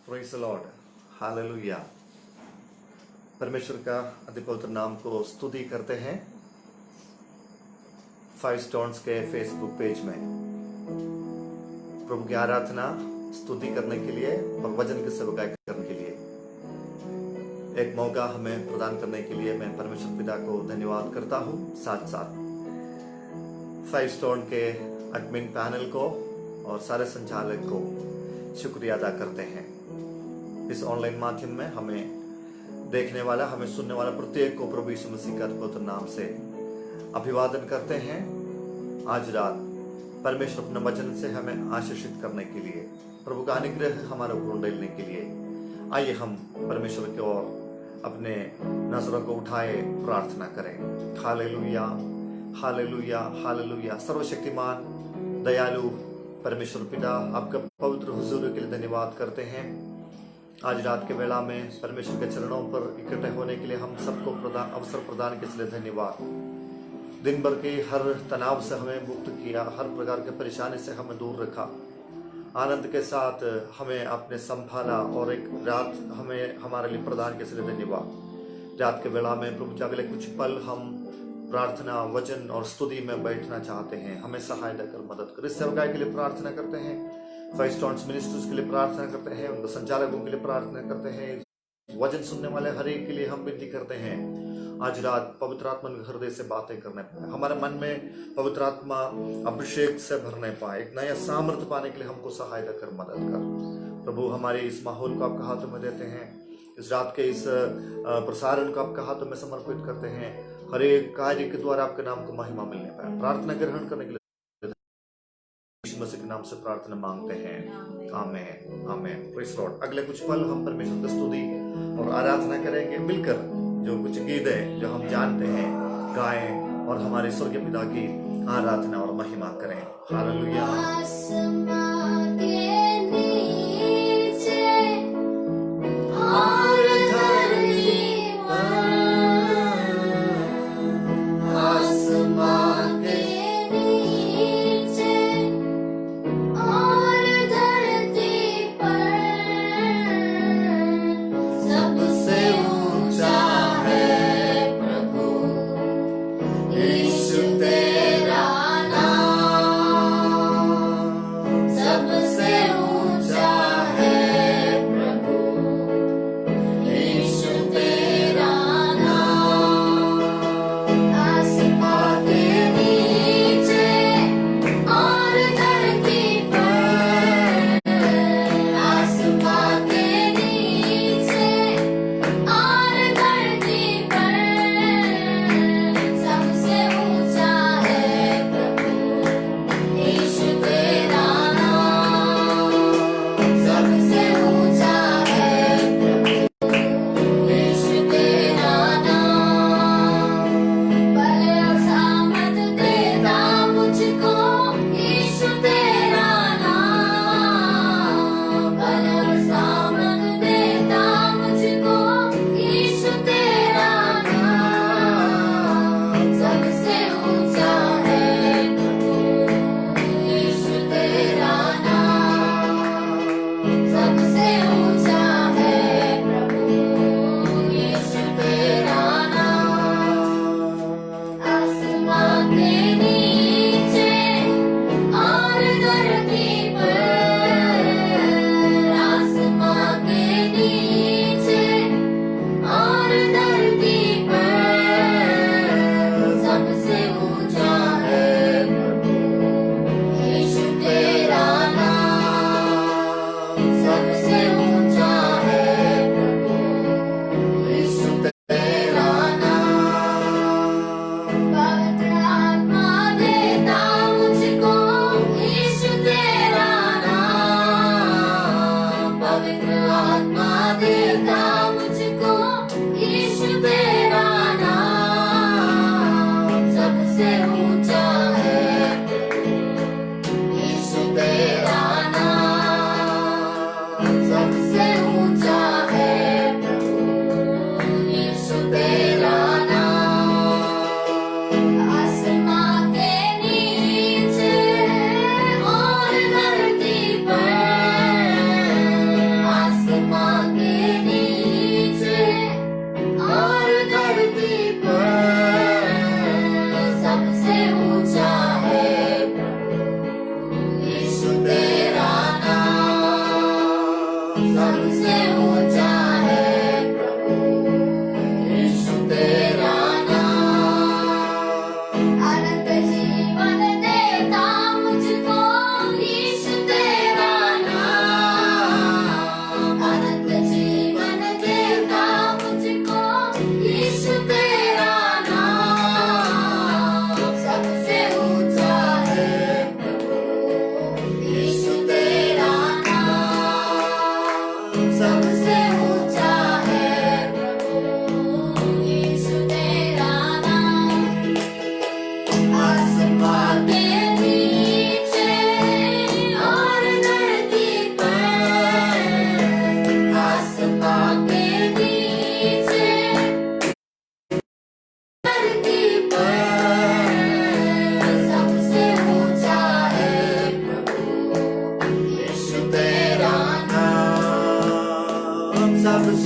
Praise the lord, hallelujah. परमेश्वर का अति पवित्र नाम को स्तुति करते हैं। 5 स्टोन्स के फेसबुक पेज में प्रभु की आराधना स्तुति करने के लिए और वचन की सेवकाई करने के लिए एक मौका हमें प्रदान करने के लिए मैं परमेश्वर पिता को धन्यवाद करता हूँ। साथ साथ 5 स्टोन के एडमिन पैनल को और सारे संचालक को शुक्रिया अदा करते हैं। इस ऑनलाइन माध्यम में हमें देखने वाला, हमें सुनने वाला प्रत्येक को प्रभु यीशु मसीह का पवित्र नाम से अभिवादन करते हैं। आज रात परमेश्वर अपने वचन से हमें आशीषित करने के लिए, प्रभु का अनुग्रह हमारे ऊपर डालने के लिए आइए हम परमेश्वर की ओर अपने नजरों को उठाए प्रार्थना करें। Hallelujah, hallelujah, hallelujah. सर्वशक्तिमान दयालु परमेश्वर पिता, आपका पवित्र हुजूर के लिए धन्यवाद करते हैं। आज रात के वेला में परमेश्वर के चरणों पर इकट्ठे होने के लिए हम सबको अवसर प्रदान के लिए धन्यवाद। दिन भर के हर तनाव से हमें मुक्त किया, हर प्रकार के परेशानी से हमें दूर रखा, आनंद के साथ हमें आपने संभाला और एक रात हमें हमारे लिए प्रदान के लिए धन्यवाद। रात के वेला में प्रभु अगले कुछ पल हम प्रार्थना, वचन और स्तुति में बैठना चाहते हैं। हमें सहायता कर, मदद कर। इस सेवकाई के लिए प्रार्थना करते हैं, 5 स्टोन्स मिनिस्ट्रीज के लिए प्रार्थना करते हैं, उनके संचालकों के लिए प्रार्थना करते हैं, वचन सुनने वाले हर एक के लिए हम विनती करते हैं। आज रात पवित्र आत्मा के हृदय से बातें करने पाए, हमारे मन में पवित्र आत्मा अभिषेक से भरने पाए, एक नया सामर्थ्य पाने के लिए हमको सहायता कर, मदद कर। प्रभु हमारे इस माहौल को आपके हाथों में देते हैं, इस रात के इस प्रसारण को आपके हाथों में समर्पित करते हैं। हर एक कार्य के द्वारा आपके नाम को महिमा मिलने पाए। प्रार्थना ग्रहण करने के लिए यीशु मसीह के नाम से प्रार्थना मांगते हैं, आमीन, आमीन। Praise the Lord. अगले कुछ पल हम परमेश्वर की स्तुति और आराधना करेंगे मिलकर। जो कुछ गीत है जो हम जानते हैं गाएं और हमारे स्वर्गीय पिता की आराधना और महिमा करें। हालेलुया।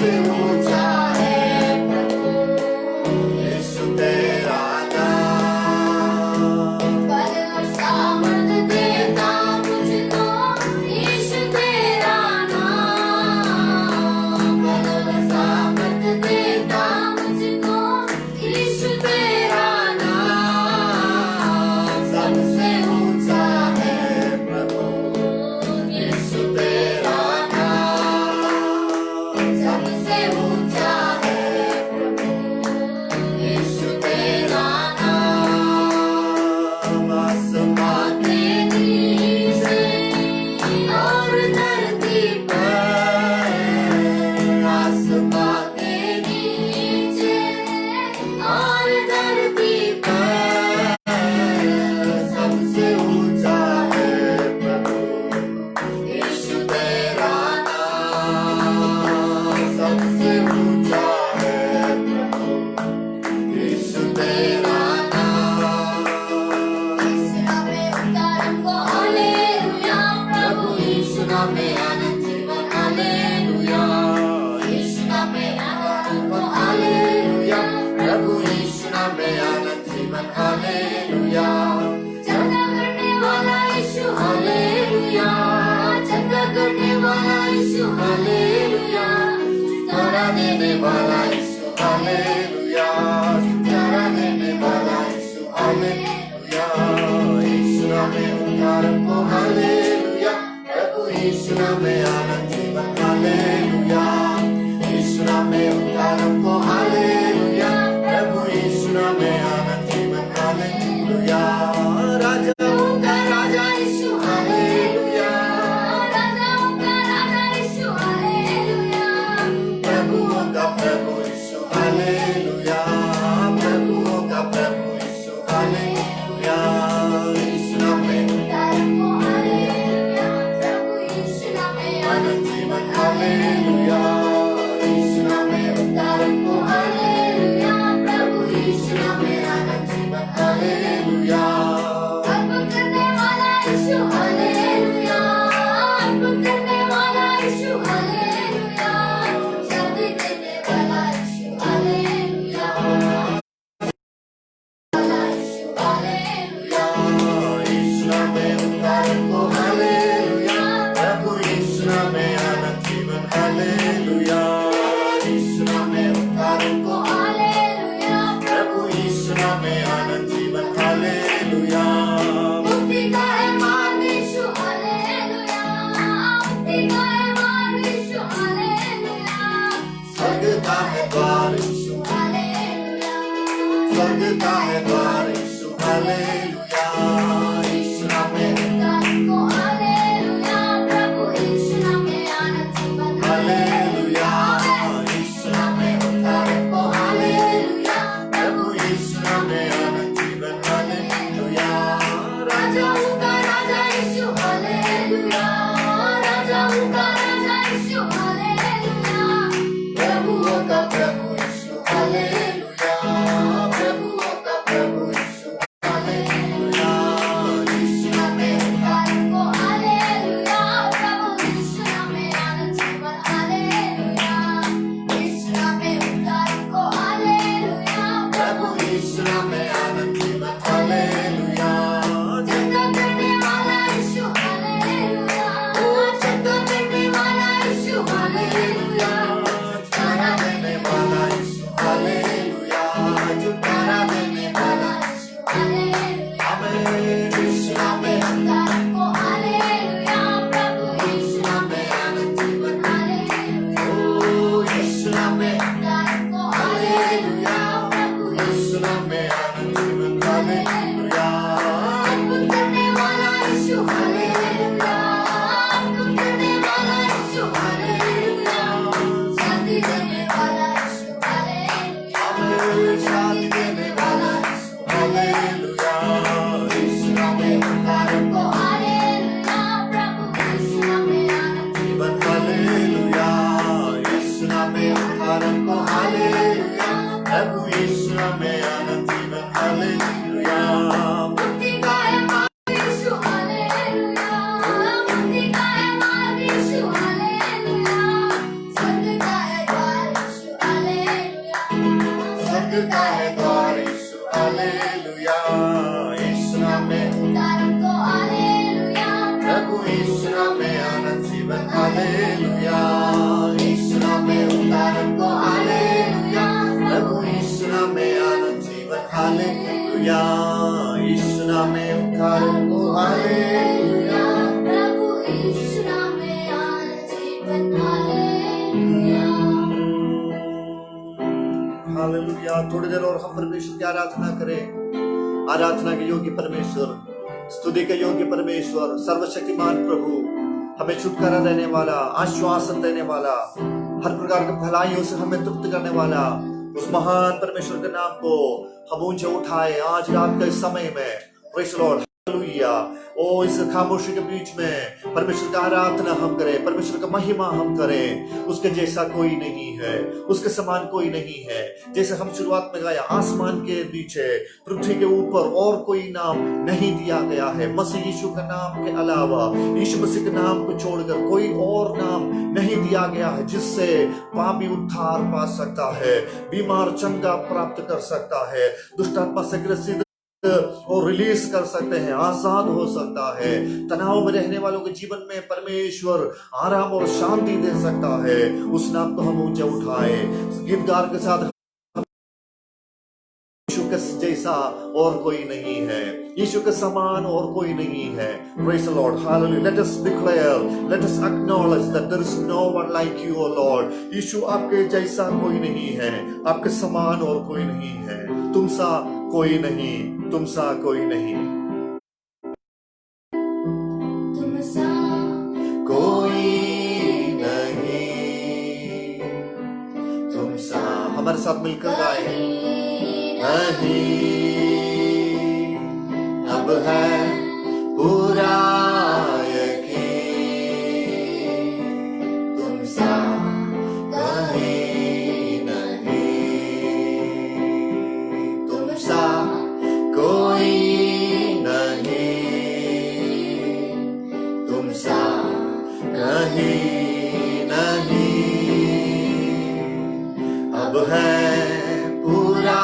सबसे ऊंचा है प्रभु यीशु तेरा नाम। बल और सामर्थ देता मुझको यीशु तेरा नाम। बल और सामर्थ देता मुझको यीशु तेरा नाम। सबसे ऊंचा है प्रभु यीशु तेरा नाम। सबसे ऊंचा है प्रभु यीशु तेरा नाम। आसमान के नीचे और धरती पर, आसमां के नीचे और धरती पर, सबसे ऊंचा है प्रभु यीशु तेरा नाम। सबसे ऊंचा है प्रभु यीशु तेरा नाम। यीशु नाम में उद्धार को हालेलुया, प्रभु यीशु नाम में आनंद जीवन हालेलुया। यीशु नाम में उद्धार को हालेलुया, प्रभु यीशु नाम में आनंद जीवन हालेलुया। चंगा करने वाला यीशु हालेलुया, चंगा करने वाला यीशु हालेलुया, छुटकारा देने वाला यीशु हालेलुया छुटकारा देने वाला यीशु हालेलुया। यीशु नाम में उद्धार को हालेलुया, प्रभु यीशु नाम में आनंद जीवन हालेलुया। यीशु नाम में उद्धार को हालेलुया, प्रभु यीशु नाम में आनंद जीवन हालेलुया। राजाओं का राजा यीशु हालेलुया, राजाओं का राजा यीशु हालेलुया, प्रभुओं का प्रभु यीशु हालेलुया, प्रभुओं का प्रभु यीशु हालेलुया। यीशु नाम में उद्धार को हालेलुया, प्रभु यीशु नाम में आनंद जीवन हालेलुया। यीशु नाम में उद्धार को हालेलुया, प्रभु यीशु नाम में आनंद जीवन हालेलुया। अर्पण करने वाला यीशु हालेलुया, अर्पण करने वाला यीशु हालेलुया, शांति देने वाला यीशु हालेलुया, वाला यीशु हालेलुया। यीशु नाम में उद्धार को हालेलुया, प्रभु यीशु नाम में आनंद जीवन हालेलुया। यीशु नाम में उद्धार को हालेलुया, प्रभु यीशु नाम में आनंद जीवन हालेलुया। मुक्ति का है मार्ग यीशु हालेलुया, मुक्ति का है मार्ग यीशु हालेलुया, स्वर्ग का है द्वार यीशु, हालेलुया, स्वर्ग का है द्वार यीशु हालेलुया। यीशु नाम में उद्धार को हालेलुया, प्रभु यीशु नाम में आनंद जीवन हालेलुया। यीशु नाम में उद्धार को हालेलुया, प्रभु यीशु नाम में आनंद जीवन हालेलुया। राजाओं का राजा यीशु हालेलुया, राजाओं का राजा यीशु हालेलुया, प्रभुओं का प्रभु यीशु हालेलुया, प्रभुओं का प्रभु यीशु हालेलुया। यीशु नाम में उद्धार को हालेलुया, प्रभु यीशु नाम में आनंद जीवन हालेलुया, यीशु नाम में उद्धार को हालेलुया, प्रभु यीशु नाम में आनंद जीवन हालेलुया। चंगा करने वाला यीशु हालेलुया, चंगा करने जीवन हालेलुया। यीशु नाम में उद्धार हमको हालेलुया। प्रभु यीशु नाम में आनंद जीवन हालेलुया। यीशु नाम में उद्धार हमको हालेलुया। प्रभु यीशु नाम में आनंद जीवन हालेलुया। हालेलुया। थोड़ी देर और हम परमेश्वर की आराधना करें। आराधना के योग्य परमेश्वर, स्तुति के योग्य परमेश्वर, सर्वशक्तिमान प्रभु, हमें छुटकारा देने वाला, आश्वासन देने वाला, हर प्रकार की भलाइयों से हमें तृप्त करने वाला उस महान परमेश्वर के नाम को हम ऊंचे उठाए आज रात के समय में। Praise the lord, hallelujah. ओ इस खामोशी के बीच में परमेश्वर का आराधना हम करें, परमेश्वर का महिमा हम करें। उसके जैसा कोई नहीं है, उसके समान कोई नहीं है। जैसे हम शुरुआत में गाया, आसमान के नीचे पृथ्वी के ऊपर और कोई नाम नहीं दिया गया है मसीह यीशु के नाम के अलावा। यीशु मसीह के नाम को छोड़कर कोई और नाम नहीं दिया गया है जिससे पापी उद्धार पा सकता है, बीमार चंगा प्राप्त कर सकता है, दुष्ट आत्मा से ग्रसित और रिलीज कर सकते हैं, आजाद हो सकता है। तनाव में रहने वालों के जीवन में परमेश्वर आराम और शांति दे सकता है। उस नाम को हम ऊंचे उठाए गीतगार के साथ। यीशु के जैसा और कोई नहीं है, यीशु के समान और कोई नहीं है। Praise the Lord, hallelujah. Let us declare, let us acknowledge that there is no one like you, O Lord. यीशु आपके जैसा कोई नहीं है, आपके समान और कोई नहीं है, तुम सा कोई नहीं, तुम सा कोई नहीं, तुम सा कोई नहीं, तुम सा। हमारे साथ मिलकर गाए। नहीं अब है पूरा यकीन, तुम सा कहीं नहीं, तुम सा कोई नहीं, तुम सा कहीं नहीं। अब है पूरा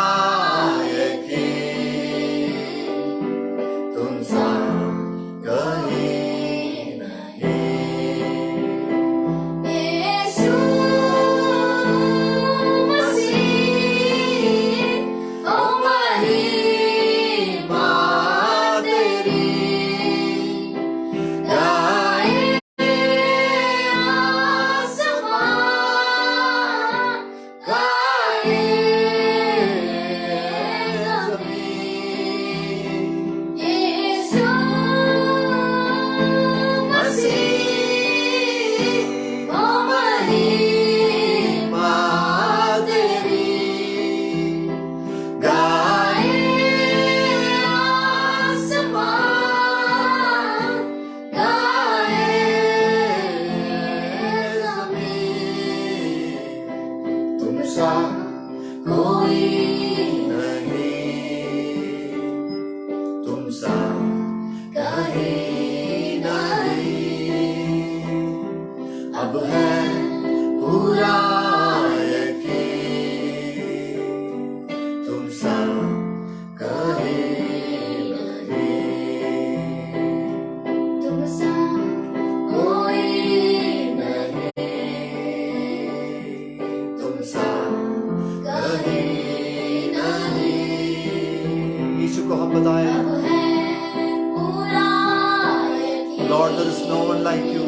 Lord, there is no one like you.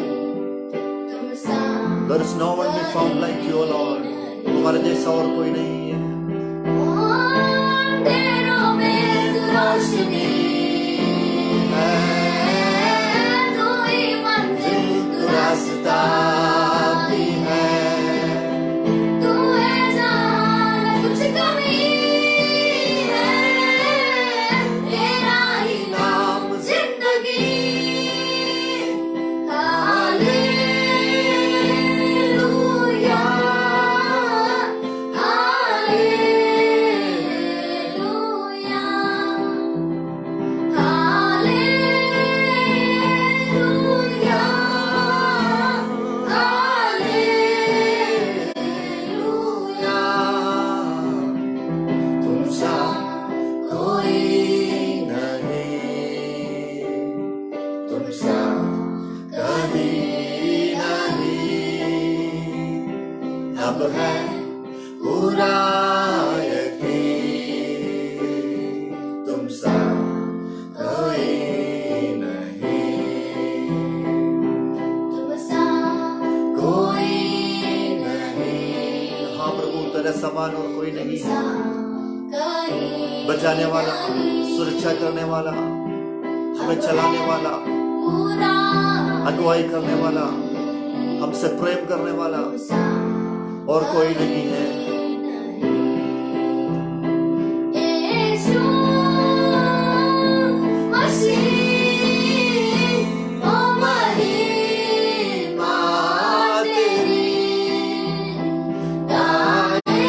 There is no one be found like you, Lord. तुम्हारे जैसा और कोई नहीं है। अंधेरों में तू रोशनी है, तू ही मंजिल, तू रास्ता भी है, तू है जहाँ कुछ कमी है, तेरा ही नाम जिंदगी। Hallelujah, hallelujah. अब है पूरा यकीन, तुम सा कोई नहीं, तुम सा कोई नहीं। हाँ प्रभु तेरे समान और कोई नहीं है, कोई बचाने वाला, सुरक्षा करने वाला, हमें चलाने वाला, पूरा अगुवाई करने वाला, हमसे प्रेम करने वाला और कोई नहीं है। यीशु मसीह ओ महिमा तेरी गाए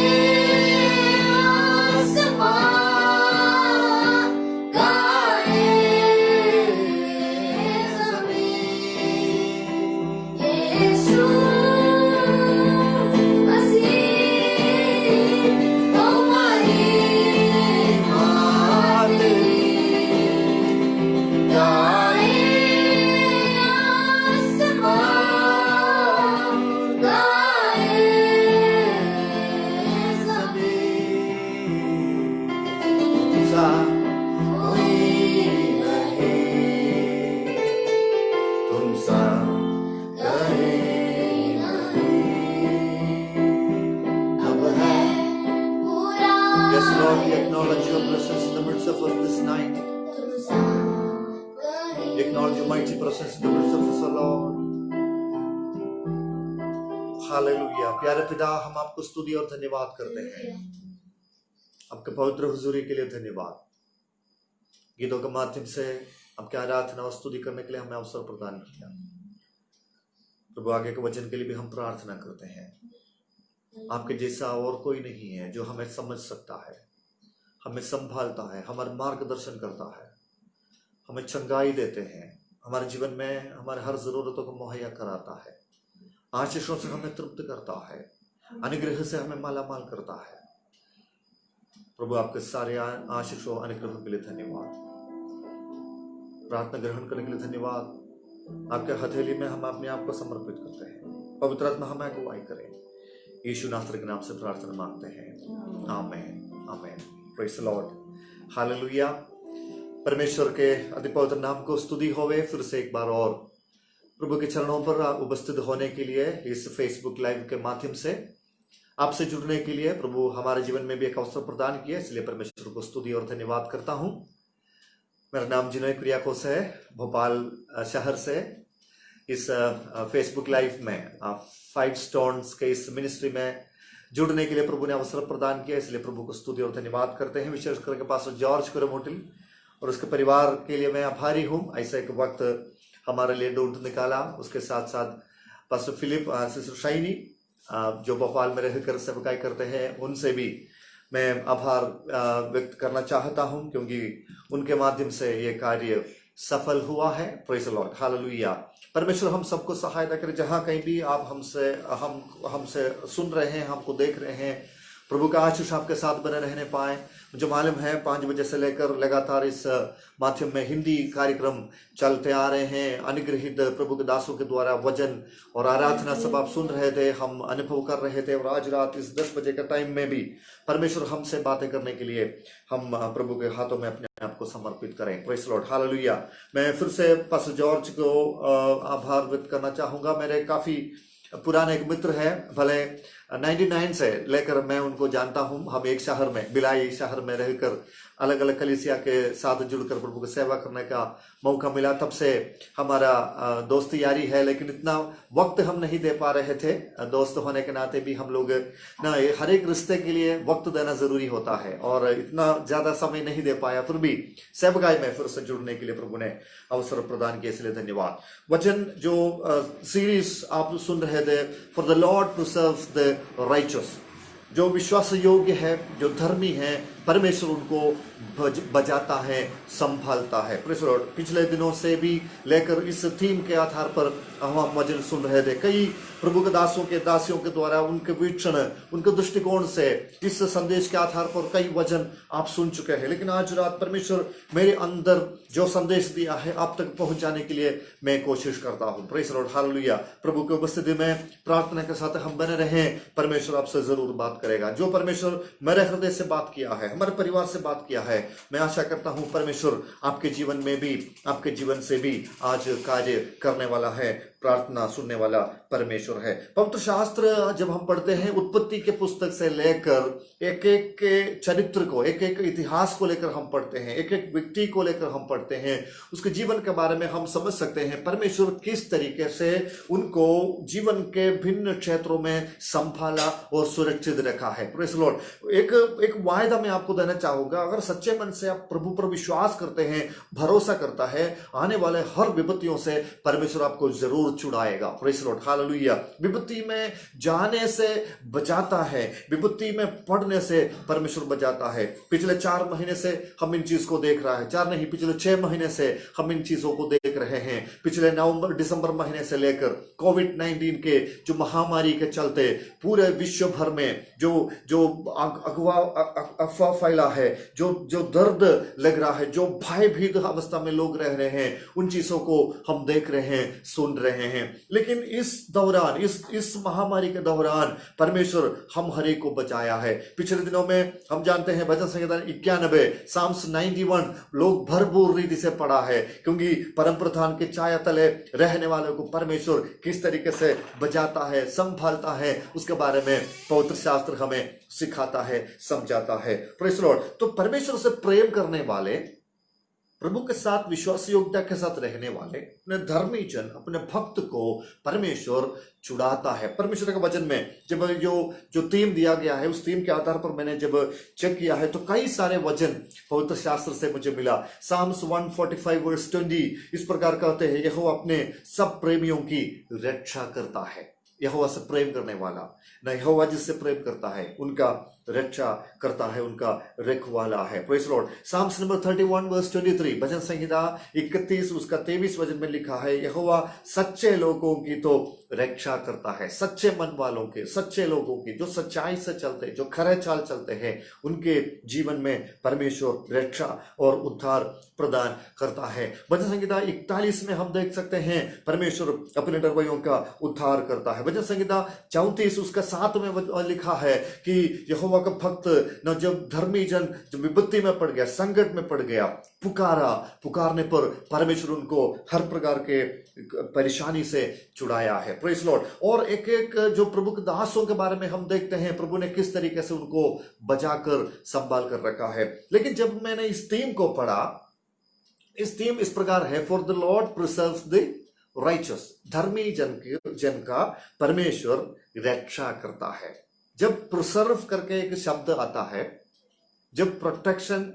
आसमान, गाए ज़मीन। यीशु मसीह ओ महिमा तेरी गाए आसमान, गाए ज़मीन। सा कोई नहीं, तुम सा नहीं, अब है पूरा Yes, Lord, we acknowledge your presence in the midst of us this night. तुम सा We acknowledge your mighty presence in the midst of us, O Lord. Hallelujah. प्यारे पिता, हम आपको स्तुति और धन्यवाद करते हैं, आपके पवित्र हुजूरी के लिए धन्यवाद। गीतों के माध्यम से आपके आराधना और स्तुति करने के लिए हमें अवसर प्रदान किया। प्रभु आगे के वचन के लिए भी हम प्रार्थना करते हैं। आपके जैसा और कोई नहीं है जो हमें समझ सकता है, हमें संभालता है, हमारा मार्गदर्शन करता है, हमें चंगाई देते हैं, हमारे जीवन में हमारे हर जरूरतों को मुहैया कराता है, आशीषों से हमें तृप्त करता है, अनुग्रह से हमें मालामाल करता है। प्रभु आपके सारे आशीषों अनुग्रहों के लिए धन्यवाद। प्रार्थना ग्रहण करने के लिए धन्यवाद। आपके हथेली में हम अपने आप को समर्पित करते हैं। पवित्र आत्मा हमें अगुवाई करें। यीशु नासरी के नाम से प्रार्थना मांगते हैं, आमीन, आमीन। Praise the lord, hallelujah. परमेश्वर के अति पवित्र नाम को स्तुति होवे। फिर से एक बार और प्रभु के चरणों पर उपस्थित होने के लिए इस फेसबुक लाइव के माध्यम से आपसे जुड़ने के लिए प्रभु हमारे जीवन में भी एक अवसर प्रदान किया, इसलिए परमेश्वर को स्तुति और धन्यवाद करता हूं। मेरा नाम जिनोय कुरियाकोस है, भोपाल शहर से इस फेसबुक लाइव में 5 स्टोन्स के इस मिनिस्ट्री में जुड़ने के लिए प्रभु ने अवसर प्रदान किया, इसलिए प्रभु को स्तुति और धन्यवाद करते हैं। विशेष करके पास्टर जॉर्ज कुरमोटिल और उसके परिवार के लिए मैं आभारी हूँ। ऐसा एक वक्त हमारे लिए ढूंढ निकाला। उसके साथ साथ पास्टर फिलिप, सिस्टर शाइनी जो भोपाल में रहकर सेवकाई करते हैं, उनसे भी मैं आभार व्यक्त करना चाहता हूं, क्योंकि उनके माध्यम से ये कार्य सफल हुआ है। Praise the lord, hallelujah. परमेश्वर हम सबको सहायता करे, जहां कहीं भी आप हमसे सुन रहे हैं, हमको देख रहे हैं, प्रभु का आशीष आपके साथ बने रहने पाए। मुझे मालूम है 5 बजे से लेकर लगातार इस माध्यम में हिंदी कार्यक्रम चलते आ रहे हैं। अनुग्रहित प्रभु के दासों के द्वारा वचन और आराधना सब आप सुन रहे थे, हम अनुभव कर रहे थे। और आज रात इस 10 बजे के टाइम में भी परमेश्वर हमसे बातें करने के लिए हम प्रभु के हाथों में अपने आप को समर्पित करें। Praise the lord, hallelujah. मैं फिर से पास्टर जॉर्ज को आभार व्यक्त करना चाहूँगा। मेरे काफ़ी पुराने एक मित्र है, भले 99 से लेकर मैं उनको जानता हूं। हम एक शहर में, बिलाई शहर में रहकर अलग अलग कलीसिया के साथ जुड़कर प्रभु की सेवा करने का मौका मिला। तब से हमारा दोस्ती यारी है, लेकिन इतना वक्त हम नहीं दे पा रहे थे। दोस्त होने के नाते भी हम लोग ना, हर एक रिश्ते के लिए वक्त देना जरूरी होता है, और इतना ज्यादा समय नहीं दे पाया। फिर भी सेवकाई में फिर से जुड़ने के लिए प्रभु ने अवसर प्रदान किया, इसलिए धन्यवाद। वचन जो सीरीज आप सुन रहे थे, for the Lord to serve the righteous, जो विश्वास योग्य है, जो धर्मी है, परमेश्वर उनको बजाता है, संभालता है। Praise the Lord. पिछले दिनों से भी लेकर इस थीम के आधार पर हम वचन सुन रहे थे। कई प्रभु के दासों के दासियों के द्वारा उनके वीक्षण, उनके दृष्टिकोण से इस संदेश के आधार पर कई वचन आप सुन चुके हैं। लेकिन आज रात परमेश्वर मेरे अंदर जो संदेश दिया है आप तक पहुंचाने के लिए मैं कोशिश करता हूं। Praise the lord. हालेलुया। प्रभु की उपस्थिति में प्रार्थना के साथ हम बने रहें। परमेश्वर आपसे जरूर बात करेगा। जो परमेश्वर मेरे हृदय से बात किया है, हमारे परिवार से बात किया है, मैं आशा करता हूं परमेश्वर आपके जीवन में भी, आपके जीवन से भी आज कार्य करने वाला है। प्रार्थना सुनने वाला परमेश्वर है। पवित्र शास्त्र जब हम पढ़ते हैं, उत्पत्ति के पुस्तक से लेकर एक एक के चरित्र को, एक एक इतिहास को लेकर हम पढ़ते हैं, एक एक व्यक्ति को लेकर हम पढ़ते हैं, उसके जीवन के बारे में हम समझ सकते हैं परमेश्वर किस तरीके से उनको जीवन के भिन्न क्षेत्रों में संभाला और सुरक्षित रखा है। Praise the Lord. एक वायदा मैं आपको देना चाहूंगा, अगर सच्चे मन से आप प्रभु पर विश्वास करते हैं, भरोसा करता है, आने वाले हर विपत्तियों से परमेश्वर आपको जरूर छुड़ाएगा। Praise the lord. हालेलुया। विपत्ति में जाने से बचाता है, विपत्ति में पड़ने से परमेश्वर बचाता है। पिछले 4 महीने से हम इन चीज को देख रहा है, 4 नहीं, पिछले 6 महीने से हम इन चीजों को देख रहे हैं। पिछले नवंबर दिसंबर महीने से लेकर कोविड-19 के जो महामारी के चलते पूरे विश्व भर में जो अफवाह फैला है, जो दर्द लग रहा है, जो भयभीत अवस्था में लोग रह रहे हैं, उन चीजों को हम देख रहे हैं, सुन रहे हैं। लेकिन इस दौरान, इस महामारी के दौरान परमेश्वर हम हर एक को बचाया है। पिछले दिनों में हम जानते हैं भजन संहिता 91 साम्स 91 लोग भरपूर रीति से पढ़ा है, क्योंकि परम प्रधान के छाया तले रहने वालों को परमेश्वर किस तरीके से बचाता है, संभालता है, उसके बारे में पवित्र शास्त्र हमें सिखाता है, समझाता है। Praise the Lord. तो परमेश्वर से प्रेम करने वाले, प्रभु के साथ विश्वास योग्यता के साथ रहने वाले, अपने धर्मी जन, अपने भक्त को परमेश्वर छुड़ाता है। परमेश्वर के वचन में जब जो थीम दिया गया है, उस थीम के आधार पर मैंने जब चेक किया है तो कई सारे वचन पवित्र शास्त्र से मुझे मिला। साम्स 145 वर्स 20 इस प्रकार कहते हैं, यहोवा अपने सब प्रेमियों की रक्षा करता है। यहोवा से प्रेम करने वाला, न यहोवा जिससे प्रेम करता है उनका रक्षा करता है, उनका रखवाला है। Praise the Lord. Psalms number 31 verse 23 भजन संहिता 31 उसका 23 वचन में लिखा है, यहोवा सच्चे लोगों की तो रक्षा करता है। सच्चे मन वालों के, सच्चे लोगों की, जो सच्चाई से चलते, जो खरे चाल चलते हैं, उनके जीवन में परमेश्वर रक्षा और उद्धार प्रदान करता है। भजन संहिता 41 में हम देख सकते हैं परमेश्वर अपने डरवैयों का उद्धार करता है। भजन संहिता 34 उसका 7 में लिखा है कि यहोवा का भक्त न जब धर्मी जन जब विपत्ति में पड़ गया, संकट में पड़ गया, पुकारने पर परमेश्वर उनको हर प्रकार के परेशानी से छुड़ाया है। Praise the Lord. और एक एक जो प्रभु के दासों के बारे में हम देखते हैं, प्रभु ने किस तरीके से उनको बचाकर संभाल कर रखा है। लेकिन जब मैंने इस थीम को पढ़ा, इस थीम इस प्रकार है, for the Lord preserves the righteous. धर्मी जन का परमेश्वर रक्षा करता है। जब प्रिजर्व करके एक शब्द आता है, जब प्रोटेक्शन,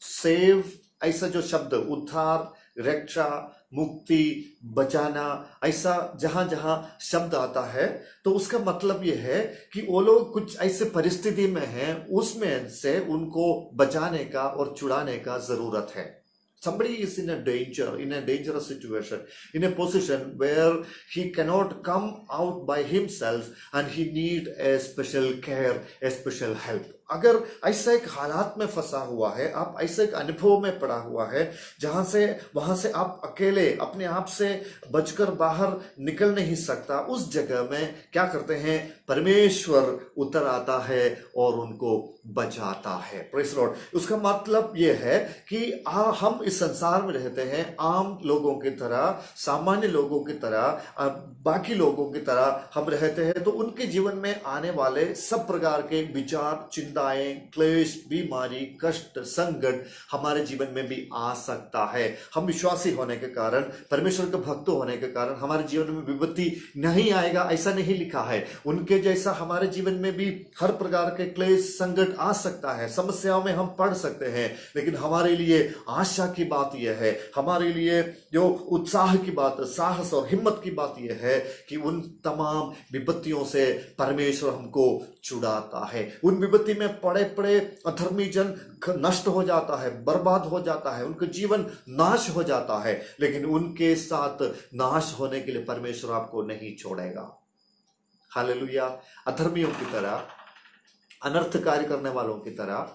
सेव, ऐसा जो शब्द, उद्धार, रक्षा, मुक्ति, बचाना, ऐसा जहां जहां शब्द आता है तो उसका मतलब यह है कि वो लोग कुछ ऐसे परिस्थिति में हैं, उसमें से उनको बचाने का और छुड़ाने का जरूरत है। Somebody is in a dangerous situation, in a position where he cannot come out by himself and he need a special care, a special help. अगर ऐसा एक हालात में फंसा हुआ है, आप ऐसे एक अनुभव में पड़ा हुआ है वहां से आप अकेले अपने आप से बचकर बाहर निकल नहीं सकता, उस जगह में क्या करते हैं, परमेश्वर उतर आता है और उनको बचाता है। Praise the Lord. उसका मतलब यह है कि हम इस संसार में रहते हैं आम लोगों की तरह, सामान्य लोगों की तरह, बाकी लोगों की तरह हम रहते हैं, तो उनके जीवन में आने वाले सब प्रकार के विचार, चिंताएं, क्लेश, बीमारी, कष्ट, संकट हमारे जीवन में भी आ सकता है। हम विश्वासी होने के कारण, परमेश्वर के भक्त होने के कारण हमारे जीवन में विपत्ति नहीं आएगा ऐसा नहीं लिखा है। उनके जैसा हमारे जीवन में भी हर प्रकार के क्लेश, संकट आ सकता है, समस्याओं में हम पड़ सकते हैं, लेकिन हमारे लिए आशा की बात यह है, हमारे लिए जो उत्साह की बात, साहस और हिम्मत की बात यह है कि उन तमाम विपत्तियों से परमेश्वर हमको छुड़ाता है। उन विपत्ति में पड़े पड़े अधर्मी जन नष्ट हो जाता है, बर्बाद हो जाता है, उनका जीवन नाश हो जाता है, लेकिन उनके साथ नाश होने के लिए परमेश्वर आपको नहीं छोड़ेगा। हालेलुया। अधर्मियों की तरह, अनर्थ कार्य करने वालों की तरह,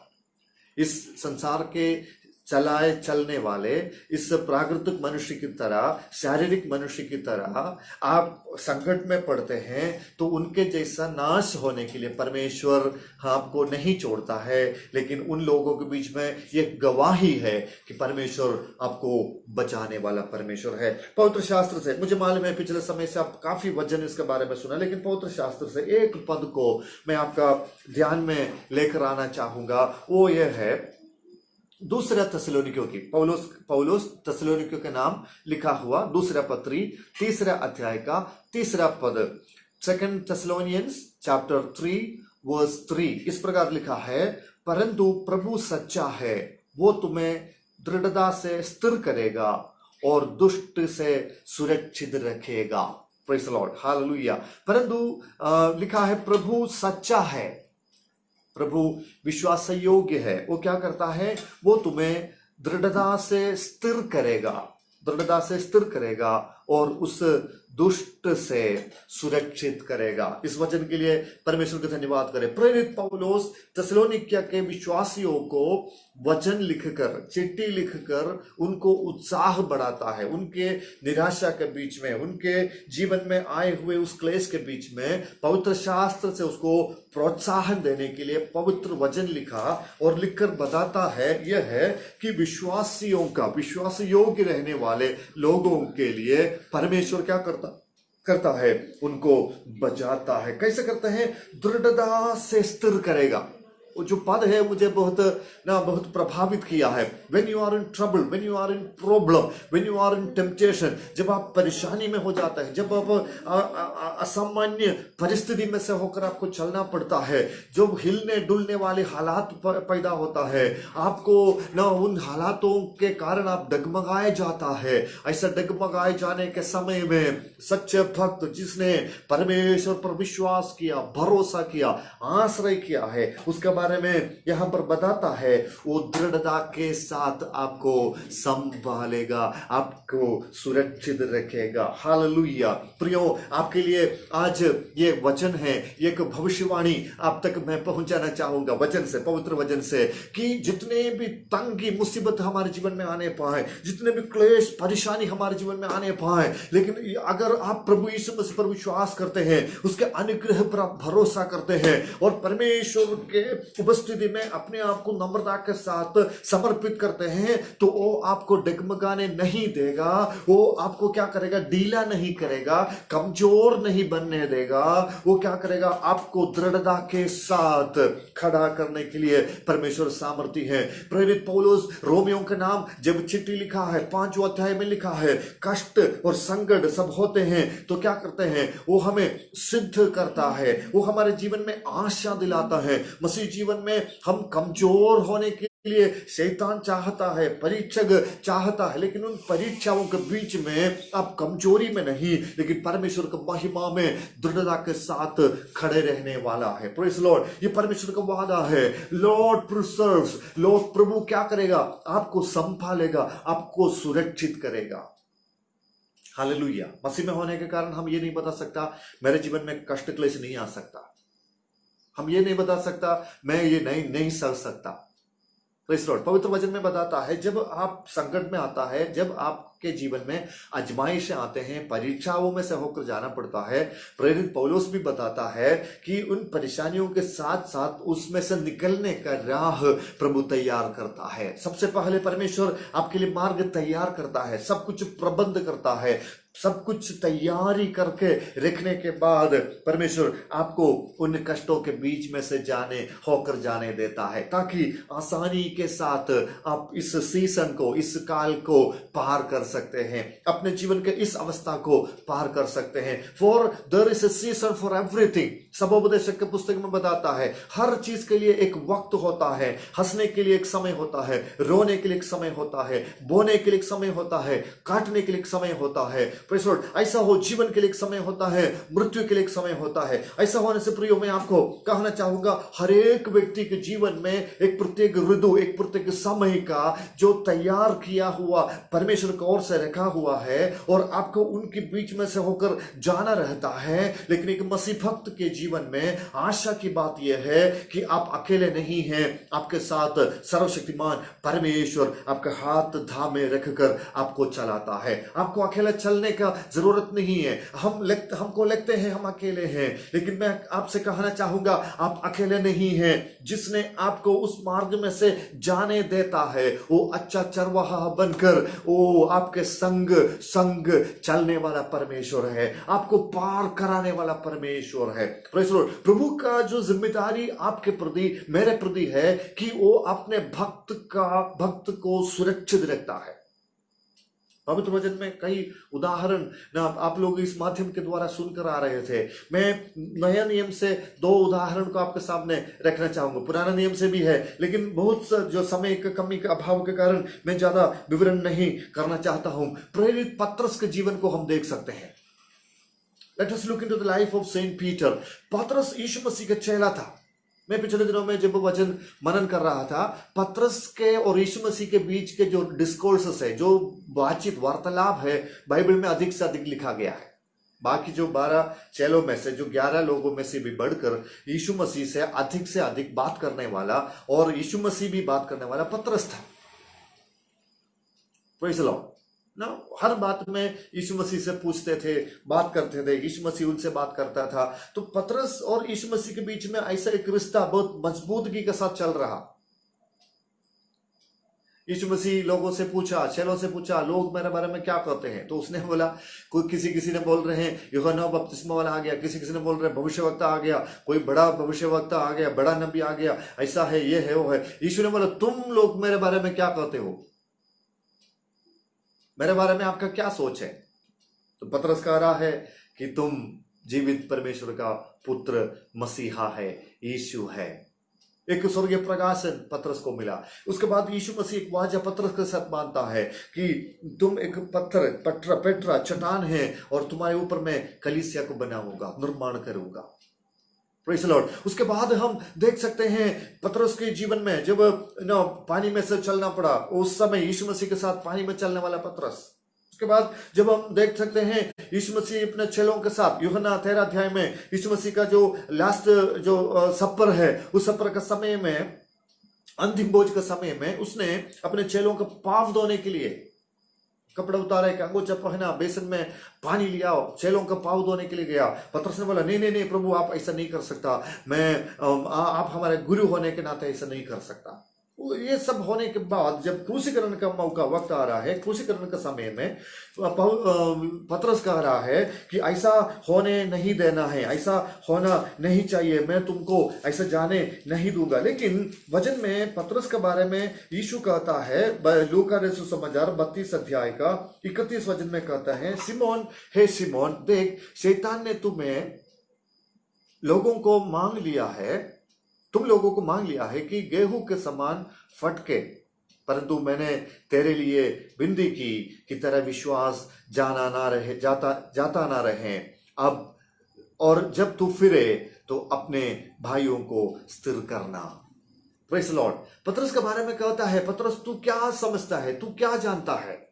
इस संसार के चलने वाले, इस प्राकृतिक मनुष्य की तरह, शारीरिक मनुष्य की तरह आप संकट में पड़ते हैं तो उनके जैसा नाश होने के लिए परमेश्वर आपको नहीं छोड़ता है, लेकिन उन लोगों के बीच में यह गवाही है कि परमेश्वर आपको बचाने वाला परमेश्वर है। पवित्र शास्त्र से, मुझे मालूम है पिछले समय से आप काफी वचन इसके बारे में सुना, लेकिन पवित्र शास्त्र से एक पद को मैं आपका ध्यान में लेकर आना चाहूंगा। वो ये है दूसरा थिस्सलुनीकियों की, पौलुस थिस्सलुनीकियों के नाम लिखा हुआ दूसरा पत्री 3 अध्याय का 3 पद, 2 Thessalonians chapter 3 verse 3 इस प्रकार लिखा है, परंतु प्रभु सच्चा है, वो तुम्हें दृढ़ता से स्थिर करेगा और दुष्ट से सुरक्षित रखेगा। Praise the lord, hallelujah. परंतु लिखा है प्रभु सच्चा है, प्रभु विश्वास योग्य है। वो क्या करता है? वो तुम्हें दृढ़ता से स्थिर करेगा, दृढ़ता से स्थिर करेगा और उस दुष्ट से सुरक्षित करेगा। इस वचन के लिए परमेश्वर का धन्यवाद करें। प्रेरित पौलुस थिस्सलुनीकिया के विश्वासियों को वचन लिखकर, चिट्ठी लिखकर उनको उत्साह बढ़ाता है। उनके निराशा के बीच में, उनके जीवन में आए हुए उस क्लेश के बीच में पवित्र शास्त्र से उसको प्रोत्साहन देने के लिए पवित्र वचन लिखा और लिखकर बताता है यह है कि विश्वासियों का, विश्वास योग्य रहने वाले लोगों के लिए परमेश्वर क्या करता है? उनको बचाता है। कैसे करता है? दृढ़ता से स्थिर करेगा। वो जो पद है मुझे बहुत प्रभावित किया है। When you are in trouble, when you are in problem, when you are in temptation, जब आप परेशानी में हो जाते हैं, जब आप असामान्य परिस्थिति में से होकर आपको चलना पड़ता है, जब हिलने डुलने वाले हालात पैदा होता है, आपको ना उन हालातों के कारण आप डगमगाए जाता है। ऐसा डगमगाए जाने के समय में सच्चे भक्त जिसने परमेश्वर पर विश्वास किया, भरोसा किया, आश्रय किया है, उसके बारे में यहां पर बताता है वो दृढ़ता के साथ आपको संभालेगा, आपको सुरक्षित रखेगा। हालेलुया। प्रियो, आपके लिए आज ये वचन है, एक भविष्यवाणी आप तक मैं पहुंचाना चाहूंगा वचन से, पवित्र वचन से, कि जितने भी तंगी मुसीबत हमारे जीवन में आने पाए, जितने भी क्लेश परेशानी हमारे जीवन में आने पाए, लेकिन अगर आप प्रभु यीशु मसीह पर विश्वास करते हैं, उसके अनुग्रह पर आप भरोसा करते हैं और परमेश्वर के उपस्थिति में अपने आप को नम्रता के साथ समर्पित करते हैं, तो वो आपको डगमगाने नहीं देगा। वो आपको क्या करेगा? ढीला नहीं करेगा, कमजोर नहीं बनने देगा। वो क्या करेगा? आपको दृढ़ता के साथ खड़ा करने के लिए परमेश्वर सामर्थी है। प्रेरित पौलुस रोमियों के नाम जब चिट्ठी लिखा है, 5वें अध्याय में लिखा है, कष्ट और संकट सब होते हैं तो क्या करते हैं? वो हमें सिद्ध करता है, वो हमारे जीवन में आशा दिलाता है। मसीह जीवन में हम कमजोर होने के लिए शैतान चाहता है, परीक्षक चाहता है, लेकिन उन परीक्षाओं के बीच में आप कमजोरी में नहीं, लेकिन परमेश्वर की महिमा में दृढ़ता के साथ खड़े रहने वाला है। Praise Lord. ये परमेश्वर का वादा है। लॉर्ड प्रिजर्व्स, लॉर्ड प्रभु क्या करेगा? आपको संभालेगा, आपको सुरक्षित करेगा। हालेलुया। मसीह में होने के कारण हम ये नहीं बता सकता मेरे जीवन में कष्ट क्लेश नहीं आ सकता, हम ये नहीं बता सकता मैं ये नहीं सह सकता। Praise Lord. पवित्र वचन में बताता है जब आप संकट में आता है, जब आपके जीवन में आजमाइशें आते हैं, परीक्षाओं में से होकर जाना पड़ता है, प्रेरित पौलुस भी बताता है कि उन परेशानियों के साथ साथ उसमें से निकलने का राह प्रभु तैयार करता है। सबसे पहले परमेश्वर आपके लिए मार्ग तैयार करता है, सब कुछ प्रबंध करता है, सब कुछ तैयारी करके रखने के बाद परमेश्वर आपको उन कष्टों के बीच में से होकर जाने देता है, ताकि आसानी के साथ आप इस सीजन को, इस काल को पार कर सकते हैं, अपने जीवन के इस अवस्था को पार कर सकते हैं। For there is a season for everything. सबोपदेशक के पुस्तक में बताता है हर चीज के लिए एक वक्त होता है। हंसने के लिए एक समय होता है, रोने के लिए एक समय होता है, बोने के लिए एक समय होता है, काटने के लिए एक समय होता है, प्रेज़ द लॉर्ड, ऐसा हो, जीवन के लिए एक समय होता है, मृत्यु के लिए एक समय होता है। ऐसा होने से प्रियो मैं आपको कहना चाहूंगा, हर एक व्यक्ति के जीवन में एक प्रत्येक ऋतु, एक प्रत्येक समय का जो तैयार किया हुआ परमेश्वर की ओर से रखा हुआ है और आपको उनके बीच में से होकर जाना रहता है। लेकिन एक मसीह भक्त के जीवन में आशा की बात यह है कि आप अकेले नहीं हैं, आपके साथ सर्वशक्तिमान परमेश्वर आपके हाथ थामे रखकर आपको चलाता है। आपको अकेला चलने का जरूरत नहीं है। हमको लगते हैं हम अकेले हैं, लेकिन मैं आपसे कहना चाहूंगा आप अकेले नहीं हैं। जिसने आपको उस मार्ग में से जाने देता है वो अच्छा चरवाहा बनकर वो आपके संग चलने वाला परमेश्वर है, आपको पार कराने वाला परमेश्वर है। प्रेज़ द लॉर्ड, प्रभु का जो जिम्मेदारी आपके प्रति, मेरे प्रति है कि वो अपने भक्त को सुरक्षित रखता है। पवित्र वचन में कई उदाहरण ना आप लोग इस माध्यम के द्वारा सुनकर आ रहे थे। मैं नया नियम से 2 उदाहरण को आपके सामने रखना चाहूंगा, पुराना नियम से भी है, लेकिन बहुत जो समय की कमी के अभाव के कारण मैं ज्यादा विवरण नहीं करना चाहता हूं। प्रेरित पतरस के जीवन को हम देख सकते हैं। Let us look into the life of Saint Peter. पतरस यीशु मसीह का चेला था। मैं पिछले दिनों में जब वचन मनन कर रहा था, पतरस के और यीशु मसीह के बीच के जो डिस्कोर्सेस है, जो बातचीत वार्तालाप है, बाइबल में अधिक से अधिक लिखा गया है। बाकी जो 12 चेलों में से, जो 11 लोगों में से भी बढ़कर यीशु मसीह से अधिक बात करने वाला और यीशु मसीह भी बात करने वाला पतरस था। प्रेज़ द लॉर्ड ना, हर बात में यीशु मसीह से पूछते थे, बात करते थे, यीशु मसीह उनसे बात करता था। तो पतरस और यीशु मसीह के बीच में ऐसा एक रिश्ता बहुत मजबूती के साथ चल रहा। यीशु मसीह लोगों से पूछा, चेलों से पूछा, लोग मेरे बारे में क्या कहते हैं? तो उसने बोला, कोई किसी ने बोल रहे हैं यूहन्ना बपतिस्मा वाला आ गया, किसी ने बोल रहे हैं भविष्यवक्ता आ गया, कोई बड़ा भविष्यवक्ता आ गया, बड़ा नबी आ गया, ऐसा है, ये है, वो है। यीशु ने बोला, तुम लोग मेरे बारे में क्या कहते हो? मेरे बारे में आपका क्या सोच है? तो पतरस कह रहा है कि तुम जीवित परमेश्वर का पुत्र मसीहा है, यीशु है। एक स्वर्गीय प्रकाशन पतरस को मिला। उसके बाद यीशु मसीह एक वाचा पतरस के साथ मानता है कि तुम एक पेट्रा चट्टान है और तुम्हारे ऊपर मैं कलीसिया को बनाऊंगा, निर्माण करूंगा। Praise the Lord. उसके बाद हम देख सकते हैं पतरस के जीवन में जब पानी में से चलना पड़ा, उस समय यीशु मसीह के साथ पानी में चलने वाला पतरस। उसके बाद जब हम देख सकते हैं यीशु मसीह अपने चेलों के साथ, यूहन्ना 13 अध्याय में यीशु मसीह का जो लास्ट जो सफर है, उस सफर का समय में, अंतिम भोज का समय में, उसने अपने चेलों का पाप धोने के लिए कपड़ा उतारा, एक अंगोछा पहना, बेसन में पानी लिया, चेलों का पाँव धोने के लिए गया। पतरस ने बोला, नहीं प्रभु, आप ऐसा नहीं कर सकता, आप हमारे गुरु होने के नाते ऐसा नहीं कर सकता। ये सब होने के बाद जब क्रूसीकरण का मौका वक्त आ रहा है, क्रूसीकरण के समय में पतरस कह रहा है कि ऐसा होने नहीं देना है, ऐसा होना नहीं चाहिए, मैं तुमको ऐसा जाने नहीं दूंगा। लेकिन वचन में पतरस के बारे में यीशु कहता है, लूका रसूल समाचार 32 अध्याय का 31 वचन में कहता है, सिमोन, हे सिमोन, देख शैतान ने तुम्हें लोगों को मांग लिया है, तुम लोगों को मांग लिया है कि गेहूं के समान फटके, परंतु मैंने तेरे लिए विनती की कि तेरा विश्वास जाता ना रहे। अब और जब तू फिरे तो अपने भाइयों को स्थिर करना। Praise the Lord. पतरस के बारे में कहता है, पतरस तू क्या समझता है, तू क्या जानता है?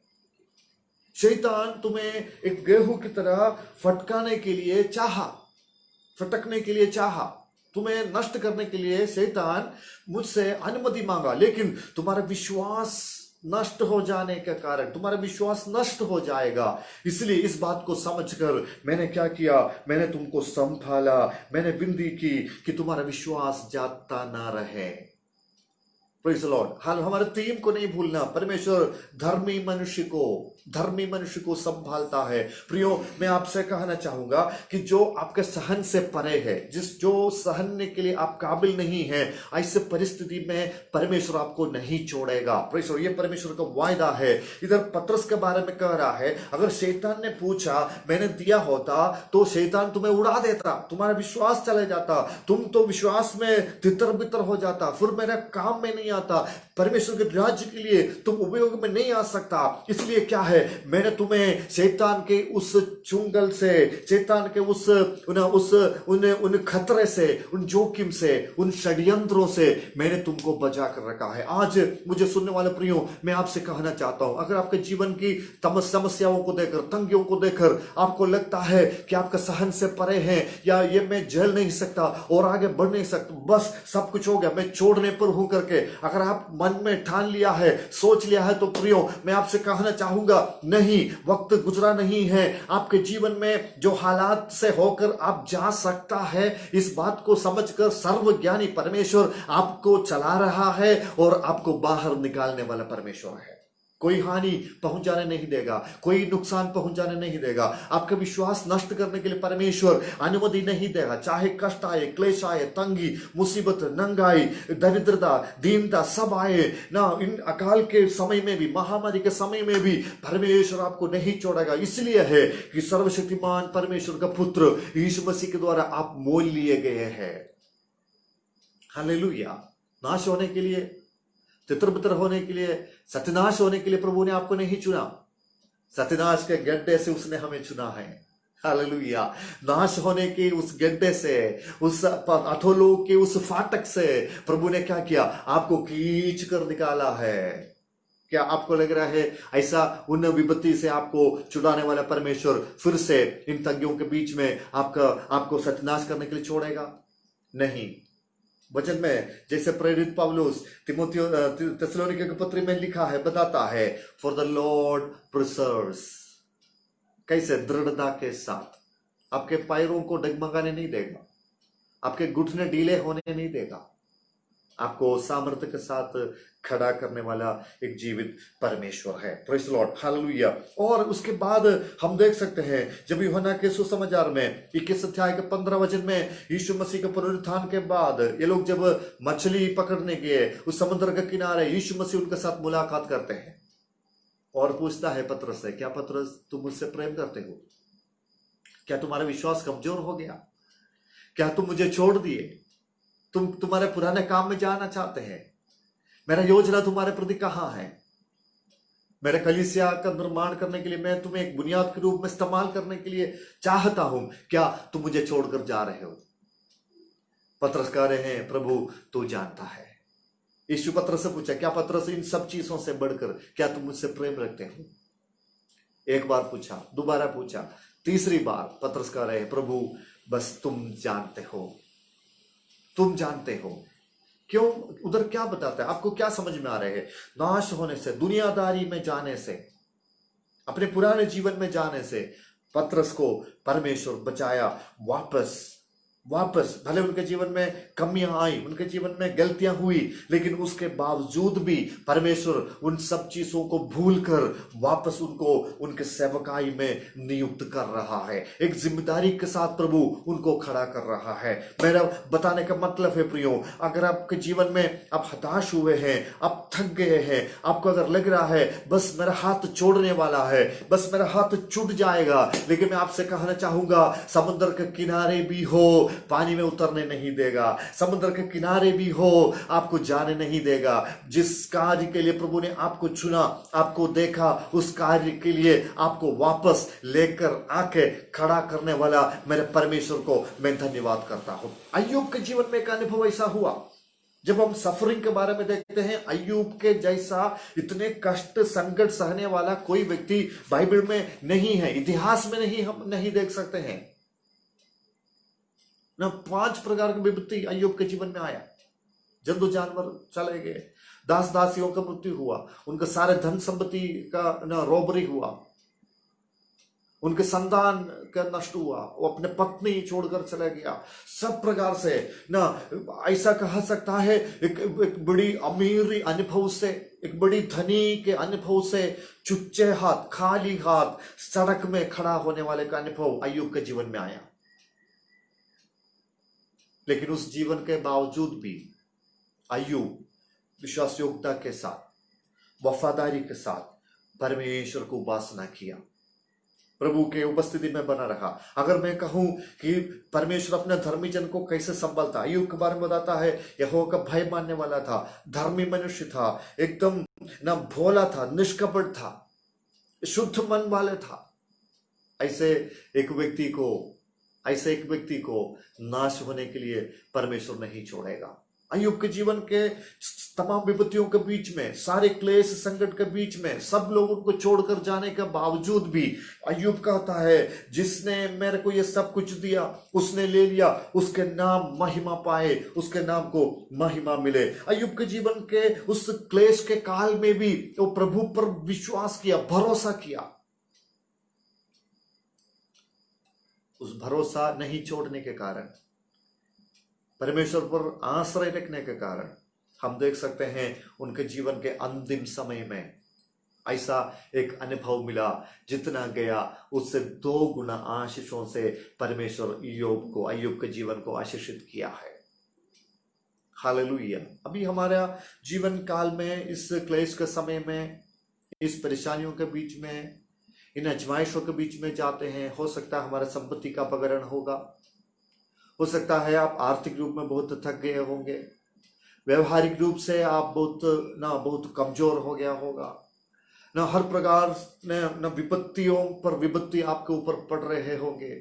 शैतान तुम्हें एक गेहूं की तरह फटकने के लिए चाहा, तुम्हें नष्ट करने के लिए शैतान मुझसे अनुमति मांगा, लेकिन तुम्हारा विश्वास नष्ट हो जाने के कारण तुम्हारा विश्वास नष्ट हो जाएगा। इसलिए इस बात को समझकर मैंने क्या किया, मैंने तुमको संभाला, मैंने विनती की कि तुम्हारा विश्वास जाता ना रहे। Praise the Lord. हाल हमारे टीम को नहीं भूलना, परमेश्वर धर्मी मनुष्य को संभालता है। प्रियो, मैं आपसे कहना चाहूंगा कि जो आपके सहन से परे है, जो सहने के लिए आप काबिल नहीं है, ऐसे परिस्थिति में परमेश्वर आपको नहीं छोड़ेगा। Praise the Lord. ये परमेश्वर का वायदा है। इधर पतरस के बारे में कह रहा है, अगर शैतान ने पूछा, मैंने दिया होता तो शैतान तुम्हें उड़ा देता, तुम्हारा विश्वास चले जाता, तुम तो विश्वास में तितर बितर हो जाता, फिर मेरे काम में नहीं आता, परमेश्वर के राज्य के लिए तुम उपयोग में नहीं आ सकता। इसलिए क्या है, मैंने तुम्हें शैतान के उस चुंगल से, शैतान के उन खतरे से, उन जोखिम से, उन षड्यंत्रों से मैंने तुमको बचा कर रखा है। आज मुझे सुनने वाले प्रियो, मैं आपसे कहना चाहता हूं, अगर आपके जीवन की समस्याओं को देखकर, तंगियों को देखकर आपको लगता है कि आपका सहन से परे है, या ये मैं झेल नहीं सकता और आगे बढ़ नहीं सकता, बस सब कुछ हो गया, मैं छोड़ने पर हूं करके अगर आप मन में ठान लिया है, सोच लिया है, तो प्रियो मैं आपसे कहना चाहूंगा, नहीं, वक्त गुजरा नहीं है। आपके जीवन में जो हालात से होकर आप जा सकता है, इस बात को समझकर सर्वज्ञानी परमेश्वर आपको चला रहा है और आपको बाहर निकालने वाला परमेश्वर है। कोई हानि पहुंचाने नहीं देगा, कोई नुकसान पहुंचाने नहीं देगा, आपका विश्वास नष्ट करने के लिए परमेश्वर अनुमति नहीं देगा। चाहे कष्ट आए, क्लेश आए, तंगी, मुसीबत, नंगाई, दरिद्रता, दीनता सब आए ना, इन अकाल के समय में भी, महामारी के समय में भी परमेश्वर आपको नहीं छोड़ेगा। इसलिए है कि सर्वशक्तिमान परमेश्वर का पुत्र यीशु मसीह के द्वारा आप मोल लिए गए हैं। हालेलुया। नाश होने के लिए, तितर-बितर होने के लिए, सत्यानाश होने के लिए प्रभु ने आपको नहीं चुना। सत्यानाश के गड्ढे से उसने हमें चुना है। हालेलुया। नाश होने के उस गड्ढे से, उस अधोलोक के उस फाटक से प्रभु ने क्या किया, आपको खींच कर निकाला है। क्या आपको लग रहा है ऐसा उन विपत्ति से आपको छुड़ाने वाला परमेश्वर फिर से इन तंगियों के बीच में आपको सत्यानाश करने के लिए छोड़ेगा? नहीं। वचन में जैसे प्रेरित पौलुस थिस्सलुनीके के पत्र में लिखा है, बताता है, फॉर द लॉर्ड प्रिजर्व्स, कैसे दृढ़ता के साथ, आपके पैरों को डगमगाने नहीं देगा, आपके घुटने ढीले होने नहीं देगा, आपको सामर्थ्य के साथ खड़ा करने वाला एक जीवित परमेश्वर है। Praise the lord, hallelujah. और उसके बाद हम देख सकते हैं जब यूहन्ना के सुसमाचार में 21 अध्याय के 15 वचन में यीशु मसीह के पुनरुत्थान के बाद ये लोग जब मछली पकड़ने गए उस समुद्र के किनारे, यीशु मसीह उनके साथ मुलाकात करते हैं और पूछता है पतरस से, क्या पतरस तुम मुझसे प्रेम करते हो? क्या तुम्हारा विश्वास कमजोर हो गया? क्या तुम मुझे छोड़ दिए? तुम तुम्हारे पुराने काम में जाना चाहते हैं? मेरा योजना तुम्हारे प्रति कहां है? मेरे कलीसिया का निर्माण करने के लिए मैं तुम्हें एक बुनियाद के रूप में इस्तेमाल करने के लिए चाहता हूं, क्या तुम मुझे छोड़कर जा रहे हो? पतरस कह रहे हैं, प्रभु तू जानता है। यीशु पतरस से पूछा, क्या पतरस इन सब चीजों से बढ़कर क्या तुम मुझसे प्रेम रखते हो? एक बार पूछा, दोबारा पूछा, तीसरी बार पतरस कह रहे हैं, प्रभु बस तुम जानते हो, तुम जानते हो। क्यों? उधर क्या बताता है, आपको क्या समझ में आ रहे हैं? नाश होने से, दुनियादारी में जाने से, अपने पुराने जीवन में जाने से पतरस को परमेश्वर बचाया। वापस भले उनके जीवन में कमियां आई, उनके जीवन में गलतियां हुई, लेकिन उसके बावजूद भी परमेश्वर उन सब चीजों को भूलकर वापस उनको उनके सेवकाई में नियुक्त कर रहा है। एक जिम्मेदारी के साथ प्रभु उनको खड़ा कर रहा है। मेरा बताने का मतलब है प्रियो, अगर आपके जीवन में आप हताश हुए हैं, आप थक गए हैं, आपको अगर लग रहा है बस मेरा हाथ छोड़ने वाला है, बस मेरा हाथ छूट जाएगा, लेकिन मैं आपसे कहना चाहूंगा, समुद्र के किनारे भी हो पानी में उतरने नहीं देगा, समुद्र के किनारे भी हो आपको जाने नहीं देगा। जिस कार्य के लिए प्रभु ने आपको चुना, आपको देखा, उस कार्य के लिए आपको वापस लेकर आके खड़ा करने वाला मेरे परमेश्वर को मैं धन्यवाद करता हूं। अय्यूब के जीवन में एक अनुभव ऐसा हुआ, जब हम सफरिंग के बारे में देखते हैं, अय्यूब के जैसा इतने कष्ट संकट सहने वाला कोई व्यक्ति बाइबल में नहीं है, इतिहास में नहीं, हम नहीं देख सकते हैं ना। 5 प्रकार की विपत्ति अय्यूब के जीवन में आया। जंतु जानवर चले गए, दास दासियों का मृत्यु हुआ, उनके सारे धन संपत्ति का ना रॉबरी हुआ, उनके संतान का नष्ट हुआ, वो अपने पत्नी छोड़कर चला गया। सब प्रकार से ना ऐसा कहा सकता है, एक बड़ी अमीरी अनुभव से, एक बड़ी धनी के अनुभव से, चुच्चे हाथ, खाली हाथ सड़क में खड़ा होने वाले का अनुभव अय्यूब के जीवन में आया। लेकिन उस जीवन के बावजूद भी अय्यूब विश्वास योग्यता के साथ, वफादारी के साथ परमेश्वर को उपासना किया। प्रभु के उपस्थिति में बना रहा। अगर मैं कहूं कि परमेश्वर अपने धर्मी जन को कैसे संभालता, अय्यूब के बारे में बताता है, यहोवा का भय मानने वाला था, धर्मी मनुष्य था, एकदम ना भोला था, निष्कपट था, शुद्ध मन वाले था। ऐसे एक व्यक्ति को नाश होने के लिए परमेश्वर नहीं छोड़ेगा। अय्यूब के जीवन के तमाम विपत्तियों के बीच में, सारे क्लेश संकट के बीच में, सब लोगों को छोड़कर जाने के बावजूद भी अय्यूब कहता है, जिसने मेरे को ये सब कुछ दिया उसने ले लिया, उसके नाम महिमा पाए, उसके नाम को महिमा मिले। अय्यूब के जीवन के उस क्लेश के काल में भी वो प्रभु पर विश्वास किया, भरोसा किया। उस भरोसा नहीं छोड़ने के कारण, परमेश्वर पर आश्रय रखने के कारण हम देख सकते हैं उनके जीवन के अंतिम समय में ऐसा एक अनुभव मिला, जितना गया उससे 2 गुना आशीषों से परमेश्वर अय्यूब के जीवन को आशीषित किया है। हालेलुया। अभी हमारा जीवन काल में, इस क्लेश के समय में, इस परेशानियों के बीच में, इन आजमाइशों के बीच में जाते हैं। हो सकता है हमारा संपत्ति का अपहरण होगा, हो सकता है आप आर्थिक रूप में बहुत थक गए होंगे, व्यवहारिक रूप से आप बहुत कमजोर हो गया होगा ना, हर प्रकार न विपत्तियों पर विपत्ति आपके ऊपर पड़ रहे होंगे।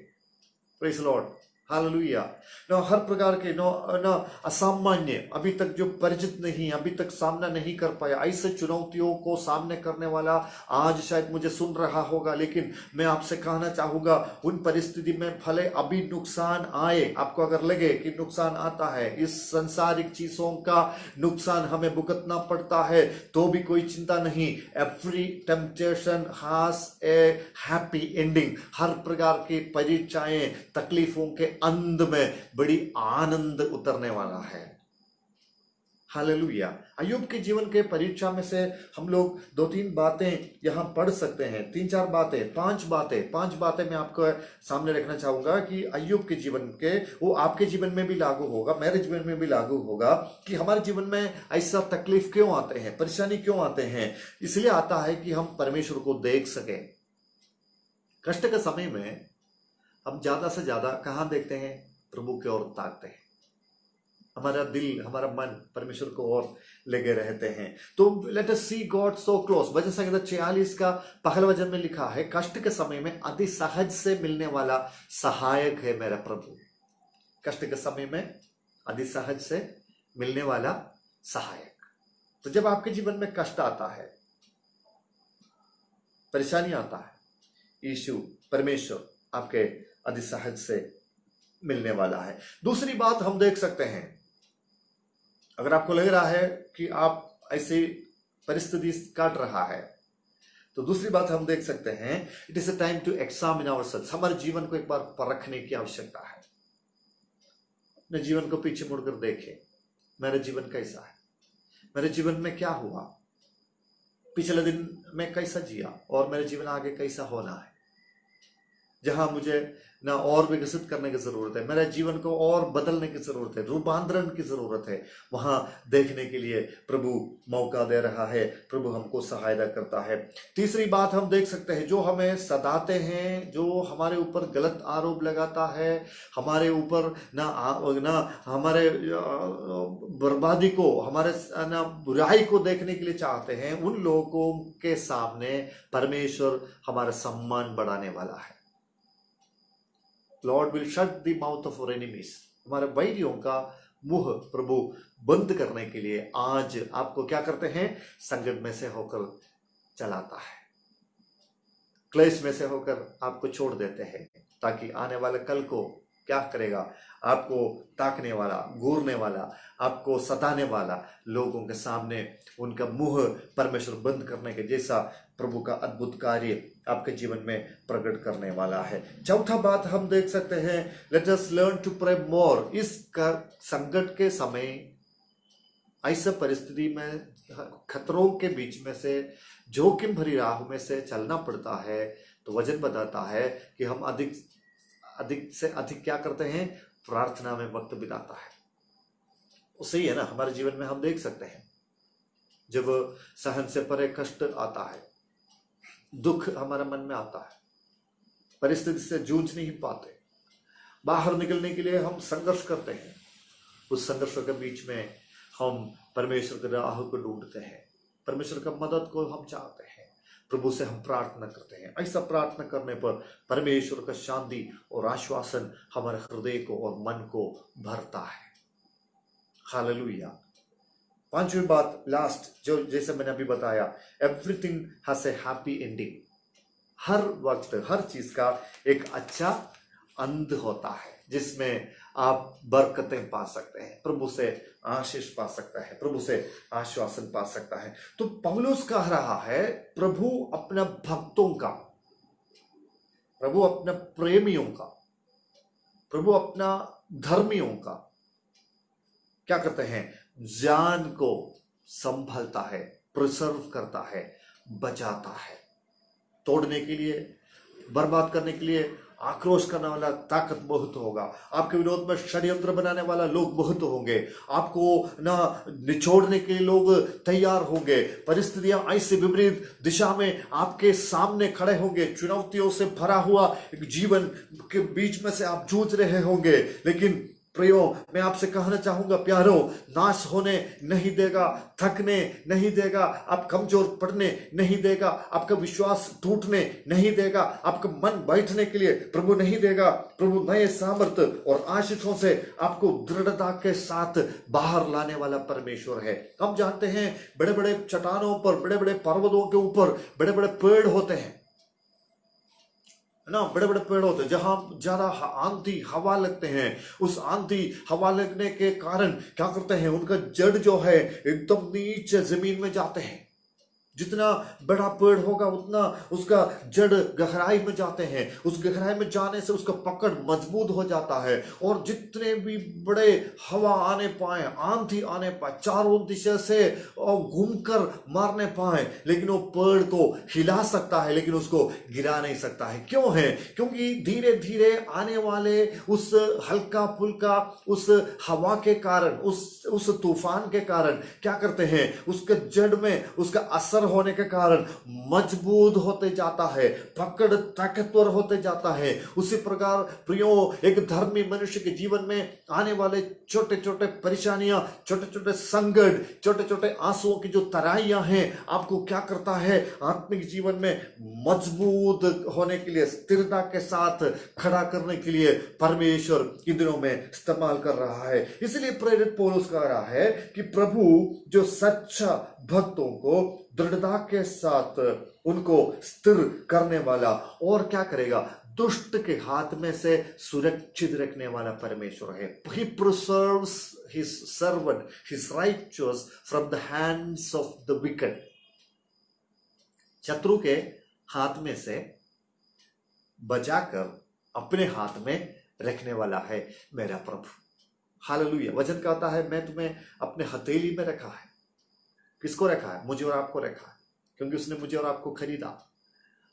Praise Lord, hallelujah. न हर प्रकार के न असामान्य, अभी तक जो परिचित नहीं, अभी तक सामना नहीं कर पाया, ऐसे चुनौतियों को सामने करने वाला आज शायद मुझे सुन रहा होगा। लेकिन मैं आपसे कहना चाहूंगा, उन परिस्थिति में भले अभी नुकसान आए, आपको अगर लगे कि नुकसान आता है, इस संसारिक चीजों का नुकसान हमें भुगतना पड़ता है, तो भी कोई चिंता नहीं। Every temptation has a happy ending. हर प्रकार की परीक्षाएं, तकलीफों के अंत में बड़ी आनंद उतरने वाला है। हालेलुया। अय्यूब के जीवन के परीक्षा में से हम लोग 2-3 बातें यहां पढ़ सकते हैं, 3-4 बातें, 5 बातें मैं आपको सामने रखना चाहूंगा कि अय्यूब के जीवन के, वो आपके जीवन में भी लागू होगा, मेरे जीवन में भी लागू होगा, कि हमारे जीवन में ऐसा तकलीफ क्यों आते हैं, परेशानी क्यों आते हैं। इसलिए आता है कि हम परमेश्वर को देख सके। कष्ट के समय में हम ज्यादा से ज्यादा कहां देखते हैं? प्रभु की ओर ताकते हैं। हमारा दिल, हमारा मन परमेश्वर को ओर लगे रहते हैं। तो लेट अस सी गॉड सो क्लोज। वचन संहिता 46 का पहला वचन में लिखा है, कष्ट के समय में अति सहज से मिलने वाला सहायक है मेरा प्रभु। कष्ट के समय में अति सहज से मिलने वाला सहायक। तो जब आपके जीवन में कष्ट आता है, परेशानी आता है, यीशु परमेश्वर आपके अति सहज से मिलने वाला है। दूसरी बात हम देख सकते हैं, अगर आपको लग रहा है कि आप ऐसी परिस्थिति काट रहा है, तो दूसरी बात हम देख सकते हैं, it is a time to examine ourselves. हमारे जीवन को एक बार परखने की आवश्यकता है। अपने जीवन को पीछे मुड़कर देखें, मेरा जीवन कैसा है, मेरे जीवन में क्या हुआ, पिछले दिन मैं कैसा जिया और मेरा जीवन आगे कैसा होना है, जहां मुझे ना और विकसित करने की जरूरत है, मेरे जीवन को और बदलने की जरूरत है, रूपांतरण की जरूरत है, वहां देखने के लिए प्रभु मौका दे रहा है, प्रभु हमको सहायता करता है। तीसरी बात हम देख सकते हैं, जो हमें सताते हैं, जो हमारे ऊपर गलत आरोप लगाता है, हमारे ऊपर ना हमारे बर्बादी को, हमारे ना बुराई को देखने के लिए चाहते हैं, उन लोगों के सामने परमेश्वर हमारा सम्मान बढ़ाने वाला है। Lord will shut the mouth of our enemies. हमारे वैरियों का मुंह प्रभु बंद करने के लिए आज आपको क्या करते हैं? संकट में से होकर चलाता है, क्लेश में से होकर आपको छोड़ देते हैं, ताकि आने वाले कल को क्या करेगा? आपको ताकने वाला, घूरने वाला, आपको सताने वाला लोगों के सामने उनका मुंह परमेश्वर बंद करने के जैसा प्रभु का अद्भुत कार्य आपके जीवन में प्रकट करने वाला है। चौथा बात हम देख सकते हैं, let us learn to pray more. इस संकट के समय, ऐसे परिस्थिति में, खतरों के बीच में से, जोखिम भरी राह में से चलना पड़ता है, तो वचन बताता है कि हम अधिक से अधिक क्या करते हैं? प्रार्थना में वक्त बिताता है। उससे ही है ना, हमारे जीवन में हम देख सकते हैं, जब सहन से परे कष्ट आता है, दुख हमारे मन में आता है, परिस्थिति से जूझ नहीं पाते, बाहर निकलने के लिए हम संघर्ष करते हैं। उस संघर्षों के बीच में हम परमेश्वर के राह को ढूंढते हैं, परमेश्वर का मदद को हम चाहते हैं, प्रभु से हम प्रार्थना करते हैं। ऐसा प्रार्थना करने पर परमेश्वर का शांति और आश्वासन हमारे हृदय को और मन को भरता है। हालेलुया। पांचवी बात, लास्ट, जो जैसे मैंने अभी बताया, everything has a happy ending. हर वक्त हर चीज का एक अच्छा अंत होता है, जिसमें आप बरकतें पा सकते हैं, प्रभु से आशीष पा सकता है, प्रभु से आश्वासन पा सकता है। तो पौलुस कह रहा है, प्रभु अपने भक्तों का, प्रभु अपने प्रेमियों का, प्रभु अपना धर्मियों का क्या करते हैं, जान को संभलता है, प्रिजर्व करता है, बचाता है। तोड़ने के लिए, बर्बाद करने के लिए आक्रोश करने वाला ताकत बहुत होगा, आपके विरोध में षड्यंत्र बनाने वाला लोग बहुत होंगे, आपको ना निचोड़ने के लोग तैयार होंगे, परिस्थितियां ऐसे विपरीत दिशा में आपके सामने खड़े होंगे, चुनौतियों से भरा हुआ एक जीवन के बीच में से आप जूझ रहे होंगे। लेकिन प्रियो, मैं आपसे कहना चाहूंगा प्यारों, नाश होने नहीं देगा, थकने नहीं देगा, आप कमजोर पड़ने नहीं देगा, आपका विश्वास टूटने नहीं देगा, आपका मन बैठने के लिए प्रभु नहीं देगा। प्रभु नए सामर्थ्य और आशीषों से आपको दृढ़ता के साथ बाहर लाने वाला परमेश्वर है। हम जानते हैं बड़े बड़े चट्टानों पर, बड़े बड़े पर्वतों के ऊपर बड़े बड़े पेड़ होते हैं ना, बड़े बड़े पेड़ होते हैं, जहां ज्यादा आंधी हवा लगते हैं। उस आंधी हवा लगने के कारण क्या करते हैं, उनका जड़ जो है एकदम नीचे जमीन में जाते हैं। जितना बड़ा पेड़ होगा उतना उसका जड़ गहराई में जाते हैं, उस गहराई में जाने से उसका पकड़ मजबूत हो जाता है, और जितने भी बड़े हवा आने पाए, आंधी आने पाए, चारों दिशा से घूमकर मारने पाए, लेकिन वो पेड़ को हिला सकता है लेकिन उसको गिरा नहीं सकता है। क्यों है? क्योंकि धीरे धीरे आने वाले उस हल्का फुल्का उस हवा के कारण, उस तूफान के कारण क्या करते हैं, उसके जड़ में उसका असर होने के कारण मजबूत होते जाता है, पकड़ ताकतवर होते जाता है। उसी प्रकार प्रियो, एक धर्मी मनुष्य के जीवन में आने वाले छोटे छोटे परेशानियां, छोटे छोटे संकट, छोटे छोटे आंसुओं की जो तराइयां हैं, आपको क्या करता है, आत्मिक जीवन में मजबूत होने के लिए, स्थिरता के साथ खड़ा करने के लिए परमेश्वर इन दिनों में इस्तेमाल कर रहा है। इसलिए प्रेरित पौलुस कह रहा है कि प्रभु जो सच्चा भक्तों को दृढ़ता के साथ उनको स्थिर करने वाला, और क्या करेगा, दुष्ट के हाथ में से सुरक्षित रखने वाला परमेश्वर है। He preserves his servant, his righteous from the hands of the wicked. शत्रु के हाथ में से बचाकर अपने हाथ में रखने वाला है मेरा प्रभु। हालेलुया। वचन कहता है, मैं तुम्हें अपने हथेली में रखा है। किसको रखा है? मुझे और आपको रखा है, क्योंकि उसने मुझे और आपको खरीदा।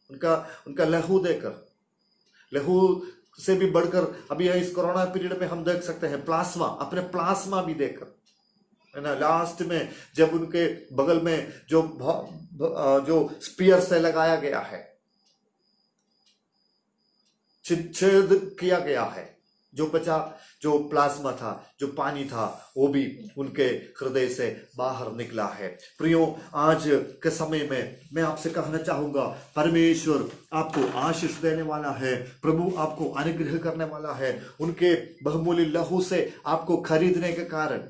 उनका लहू देकर, लहू से भी बढ़कर अभी इस कोरोना पीरियड में हम देख सकते हैं प्लाज्मा, अपने प्लाज्मा भी देकर, है ना। लास्ट में जब उनके बगल में जो स्पीयर से लगाया गया है, छेद किया गया है, जो बचा, जो प्लाज्मा था, जो पानी था, वो भी उनके हृदय से बाहर निकला है। प्रियो, आज के समय में मैं आपसे कहना चाहूंगा, परमेश्वर आपको आशीष देने वाला है, प्रभु आपको अनुग्रह करने वाला है। उनके बहुमूल्य लहू से आपको खरीदने के कारण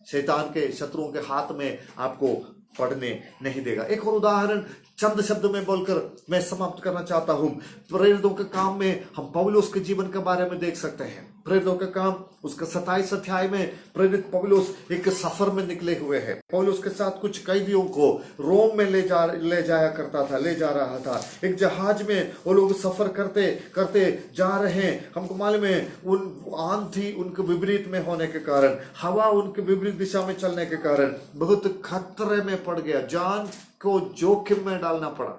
शैतान के, शत्रुओं के हाथ में आपको पढ़ने नहीं देगा। एक और उदाहरण चंद शब्द में बोलकर मैं समाप्त करना चाहता हूं। प्रेरितों के काम में हम पौलुस के जीवन के बारे में देख सकते हैं। प्रेरितों का काम, उसका 27 अध्याय में प्रेरित पौलुस एक सफर में निकले हुए हैं। पौलुस के साथ कुछ कैदियों को रोम में ले जा रहा था। एक जहाज में वो लोग सफर करते करते जा रहे हैं। हमको मालूम है, उन आंधी उनके विपरीत में होने के कारण, हवा उनके विपरीत दिशा में चलने के कारण बहुत खतरे में पड़ गया, जान को जोखिम में डालना पड़ा।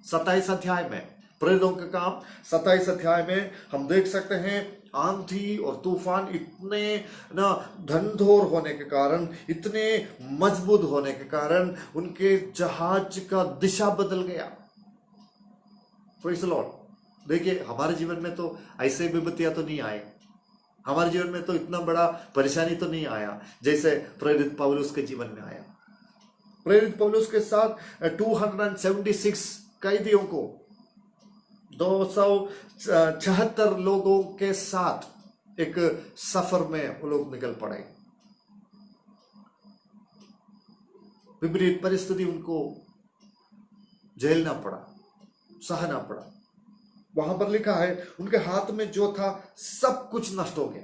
27 अध्याय में, प्रेरितों का काम 27 अध्याय में हम देख सकते हैं, आंधी और तूफान इतने ना धंधोर होने के कारण, इतने मजबूत होने के कारण उनके जहाज का दिशा बदल गया। Praise the Lord. देखिए हमारे जीवन में तो ऐसे विपत्तियां तो नहीं आए, हमारे जीवन में तो इतना बड़ा परेशानी तो नहीं आया जैसे प्रेरित पौलुस के जीवन में आया। प्रेरित पौलुस के साथ 276 कैदियों को 276 लोगों के साथ एक सफर में वो लोग निकल पड़े। विपरीत परिस्थिति उनको झेलना पड़ा, सहना पड़ा। वहां पर लिखा है उनके हाथ में जो था सब कुछ नष्ट हो गया।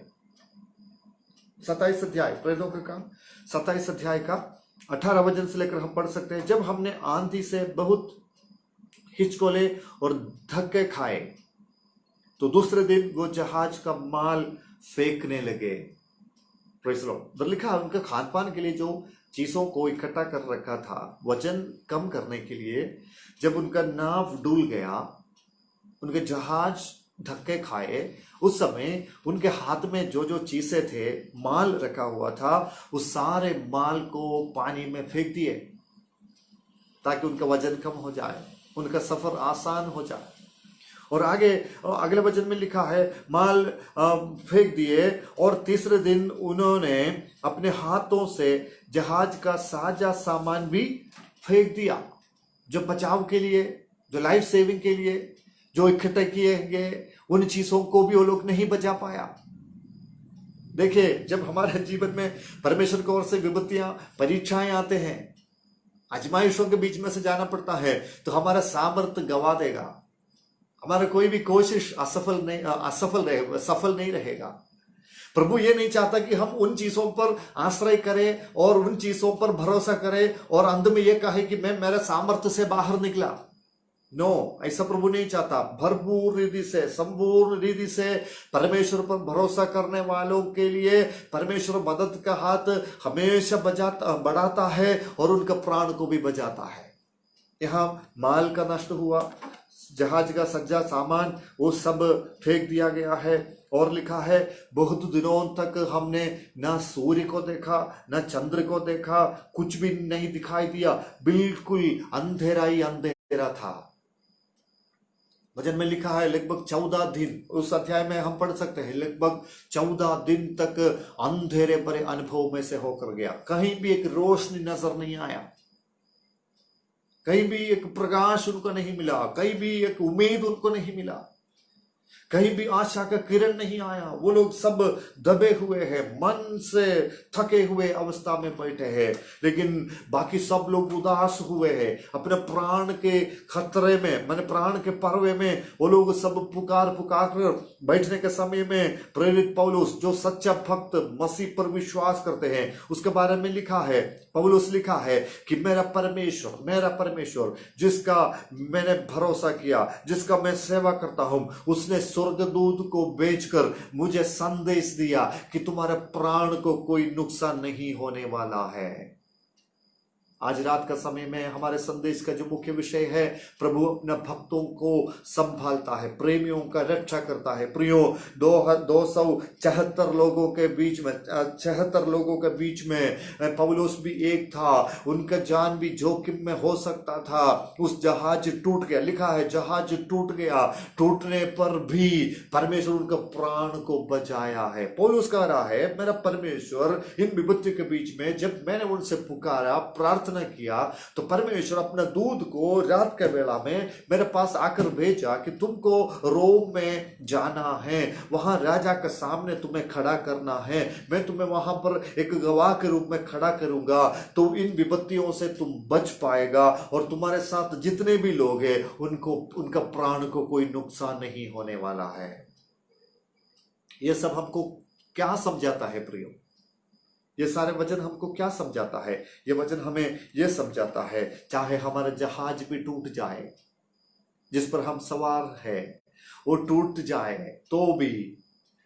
27 अध्याय प्रेरितों का काम 27 अध्याय का 18 वचन से लेकर हम पढ़ सकते हैं। जब हमने आंधी से बहुत हिचकोले और धक्के खाए तो दूसरे दिन वो जहाज का माल फेंकने लगे। Praise the Lord. लिखा है उनके खान पान के लिए जो चीजों को इकट्ठा कर रखा था, वजन कम करने के लिए, जब उनका नाव डूब गया, उनके जहाज धक्के खाए, उस समय उनके हाथ में जो जो चीजें थे, माल रखा हुआ था, उस सारे माल को पानी में फेंक दिए ताकि उनका वजन कम हो जाए, उनका सफर आसान हो जाए। और आगे अगले वचन में लिखा है माल फेंक दिए और तीसरे दिन उन्होंने अपने हाथों से जहाज का साजा सामान भी फेंक दिया, जो बचाव के लिए, जो लाइफ सेविंग के लिए, जो इकट्ठे किए गए उन चीजों को भी वो लोग नहीं बचा पाया। देखिए जब हमारे जीवन में परमेश्वर की ओर से विपत्तियां, परीक्षाएं आते हैं, आजमाइशों के बीच में से जाना पड़ता है, तो हमारा सामर्थ्य गवा देगा, हमारा कोई भी कोशिश सफल नहीं रहेगा। प्रभु ये नहीं चाहता कि हम उन चीजों पर आश्रय करें और उन चीजों पर भरोसा करें और अंत में यह कहे कि मैं मेरे सामर्थ्य से बाहर निकला। नो, ऐसा प्रभु नहीं चाहता। भरपूर रीति से, संपूर्ण रीति से परमेश्वर पर भरोसा करने वालों के लिए परमेश्वर मदद का हाथ हमेशा बढ़ाता है और उनका प्राण को भी बचाता है। यहाँ माल का नष्ट हुआ, जहाज का सज्जा सामान वो सब फेंक दिया गया है। और लिखा है बहुत दिनों तक हमने ना सूर्य को देखा, ना चंद्र को देखा, कुछ भी नहीं दिखाई दिया, बिल्कुल अंधेरा ही अंधेरा था। वचन में लिखा है लगभग 14 दिन, उस अध्याय में हम पढ़ सकते हैं, लगभग 14 दिन तक अंधेरे भरे अनुभव में से होकर गया। कहीं भी एक रोशनी नजर नहीं आया, कहीं भी एक प्रकाश उनको नहीं मिला, कहीं भी एक उम्मीद उनको नहीं मिला, कहीं भी आशा का किरण नहीं आया। वो लोग सब दबे हुए हैं, मन से थके हुए अवस्था में बैठे हैं। लेकिन बाकी सब लोग उदास हुए हैं, अपने प्राण के खतरे में, माने प्राण के पर्वे में वो लोग सब पुकार कर बैठने के समय में प्रेरित पौलुस, जो सच्चा भक्त मसीह पर विश्वास करते हैं, उसके बारे में लिखा है, पौलुस लिखा है कि मेरा परमेश्वर जिसका मैंने भरोसा किया, जिसका मैं सेवा करता हूं, उसने स्वर्गदूत को भेजकर मुझे संदेश दिया कि तुम्हारे प्राण को कोई नुकसान नहीं होने वाला है। आज रात का समय में हमारे संदेश का जो मुख्य विषय है, प्रभु अपने भक्तों को संभालता है, प्रेमियों का रक्षा करता है। प्रियो 274 लोगों के बीच में 76 लोगों के बीच में पौलुस भी एक था, उनका जान भी जोखिम में हो सकता था। उस जहाज टूट गया, लिखा है जहाज टूट गया, टूटने पर भी परमेश्वर उनका प्राण को बचाया है। पौलुस कह रहा है मेरा परमेश्वर इन विपत्ति के बीच में जब मैंने उनसे पुकारा, प्रार्थना किया, तो परमेश्वर अपना दूत को रात के वेला में मेरे पास आकर भेजा कि तुमको रोम में जाना है, वहां राजा के सामने तुम्हें खड़ा करना है, मैं तुम्हें वहां पर एक गवाह के रूप में खड़ा करूंगा, तो इन विपत्तियों से तुम बच पाएगा और तुम्हारे साथ जितने भी लोग हैं उनको, उनका प्राण को कोई नुकसान नहीं होने वाला है। यह सब हमको क्या समझाता है प्रियो? ये सारे वचन हमको क्या समझाता है? ये वचन हमें ये समझाता है, चाहे हमारा जहाज भी टूट जाए, जिस पर हम सवार है, वो टूट जाए तो भी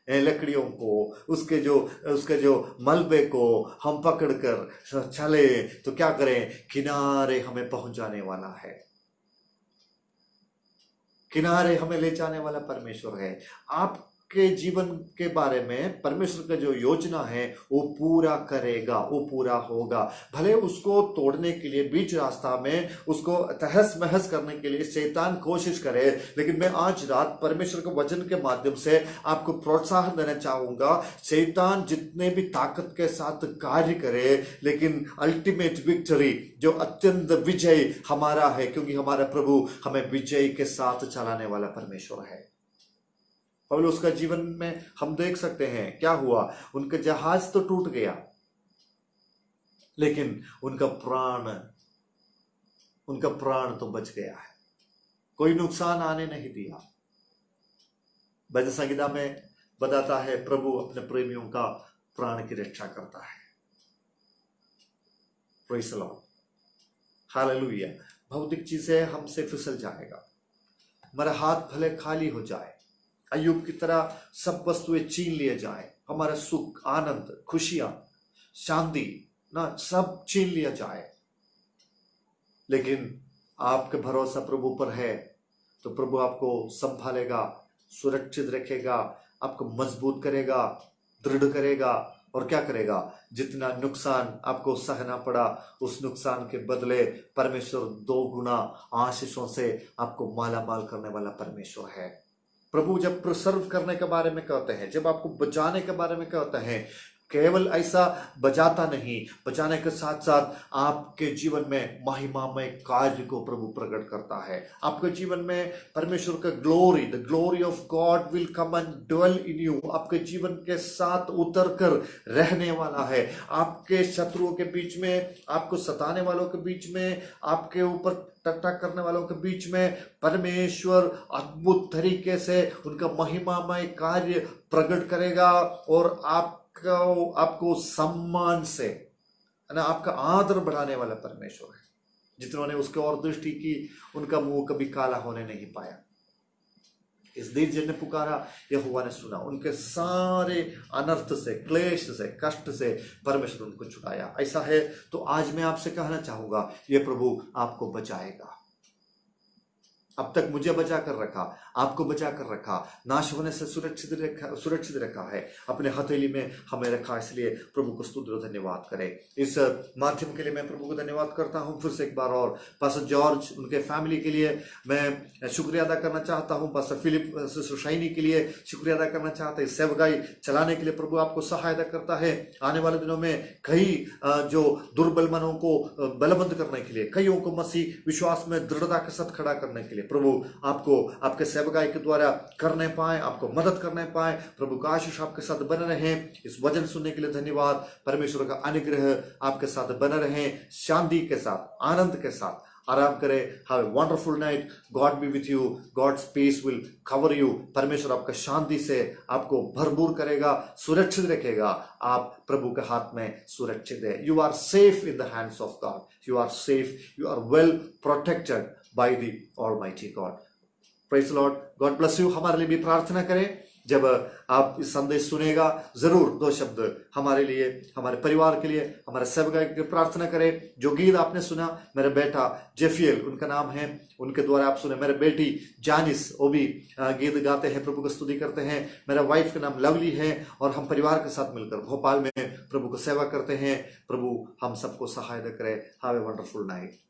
लकड़ियों को, उसके जो मलबे को हम पकड़कर चले तो क्या करें, किनारे हमें पहुंचाने वाला है, किनारे हमें ले जाने वाला परमेश्वर है। आप आपके जीवन के बारे में परमेश्वर का जो योजना है वो पूरा करेगा, वो पूरा होगा। भले उसको तोड़ने के लिए बीच रास्ता में उसको तहस महस करने के लिए शैतान कोशिश करे, लेकिन मैं आज रात परमेश्वर के वचन के माध्यम से आपको प्रोत्साहन देना चाहूंगा। शैतान जितने भी ताकत के साथ कार्य करे, लेकिन अल्टीमेट विक्ट्री जो अत्यंत विजय हमारा है, क्योंकि हमारा प्रभु हमें विजय के साथ चलाने वाला परमेश्वर है। पौलुस का जीवन में हम देख सकते हैं क्या हुआ। उनका जहाज तो टूट गया, लेकिन उनका प्राण तो बच गया है, कोई नुकसान आने नहीं दिया। भजन संहिता में बताता है प्रभु अपने प्रेमियों का प्राण की रक्षा करता है। Praise the lord, hallelujah. भौतिक चीजें हमसे फिसल जाएगा, हमारा हाथ भले खाली हो जाए, अय्यूब की तरह सब वस्तुएं छीन लिए जाए, हमारा सुख, आनंद, खुशियां, शांति ना सब छीन लिया जाए, लेकिन आपका भरोसा प्रभु पर है तो प्रभु आपको संभालेगा, सुरक्षित रखेगा, आपको मजबूत करेगा, दृढ़ करेगा। और क्या करेगा, जितना नुकसान आपको सहना पड़ा उस नुकसान के बदले परमेश्वर 2 गुना आशीषों से आपको माला माल करने वाला परमेश्वर है। प्रभु जब प्रिसर्व करने के बारे में कहते हैं, जब आपको बचाने के बारे में कहते हैं, केवल ऐसा बचाता नहीं, बचाने के साथ साथ आपके जीवन में महिमामय कार्य को प्रभु प्रकट करता है। आपके जीवन में परमेश्वर का glory, the glory of God will come and dwell in you, आपके जीवन के साथ उतर कर रहने वाला है। आपके शत्रुओं के बीच में, आपको सताने वालों के बीच में, आपके ऊपर टकटक करने वालों के बीच में परमेश्वर अद्भुत तरीके से उनका महिमामय कार्य प्रकट करेगा और आपको सम्मान से, है ना, आपका आदर बढ़ाने वाला परमेश्वर है। जितनों ने उसके और दृष्टि की उनका मुंह कभी काला होने नहीं पाया। इस दिन जिनने पुकारा यहोवा ने सुना, उनके सारे अनर्थ से, क्लेश से, कष्ट से परमेश्वर उनको छुड़ाया। ऐसा है तो आज मैं आपसे कहना चाहूंगा, ये प्रभु आपको बचाएगा। अब तक मुझे बचा कर रखा, आपको बचा कर रखा, नाश होने से सुरक्षित रखा है, अपने हथेली में हमें रखा, इसलिए प्रभु को स्तुति और धन्यवाद करें। इस माध्यम के लिए मैं प्रभु को धन्यवाद करता हूं। फिर से एक बार और पास्टर जॉर्ज, उनके फैमिली के लिए मैं शुक्रिया अदा करना चाहता हूं। पास्टर फिलिप, सिस्टर शाइनी के लिए शुक्रिया अदा करना चाहते हैं। सेवकाई चलाने के लिए प्रभु आपको सहायता करता है। आने वाले दिनों में कई जो दुर्बल मनों को बलवंत करने के लिए, कईयों को मसीह विश्वास में दृढ़ता के साथ खड़ा करने के लिए प्रभु आपको आपके सेवकाई के द्वारा करने पाए, आपको मदद करने पाए। प्रभु का आशीष आपके साथ बने रहे। इस वचन सुनने के लिए धन्यवाद। परमेश्वर का अनुग्रह आपके साथ बने रहे, शांति के साथ, आनंद के साथ आराम करें। Have a wonderful night. God be with you. God's peace will cover you. परमेश्वर आपका शांति से आपको भरपूर करेगा, सुरक्षित रखेगा। आप प्रभु के हाथ में सुरक्षित है। You are safe in the hands of God. You are safe, you are well protected by the almighty God. Praise the Lord. God bless you. हमारे लिए भी प्रार्थना करें। जब आप इस संदेश सुनेगा, जरूर 2 शब्द हमारे लिए, हमारे परिवार के लिए, हमारे सेवकाई के प्रार्थना करें। जो गीत आपने सुना, मेरा बेटा जेफियल उनका नाम है, उनके द्वारा आप सुने। मेरे बेटी जानिस, वो भी गीत गाते हैं, प्रभु को स्तुति करते हैं। मेरा वाइफ का नाम लवली है और हम परिवार के साथ मिलकर भोपाल में प्रभु को सेवा करते हैं। प्रभु हम सबको सहायता करे। Have a wonderful night.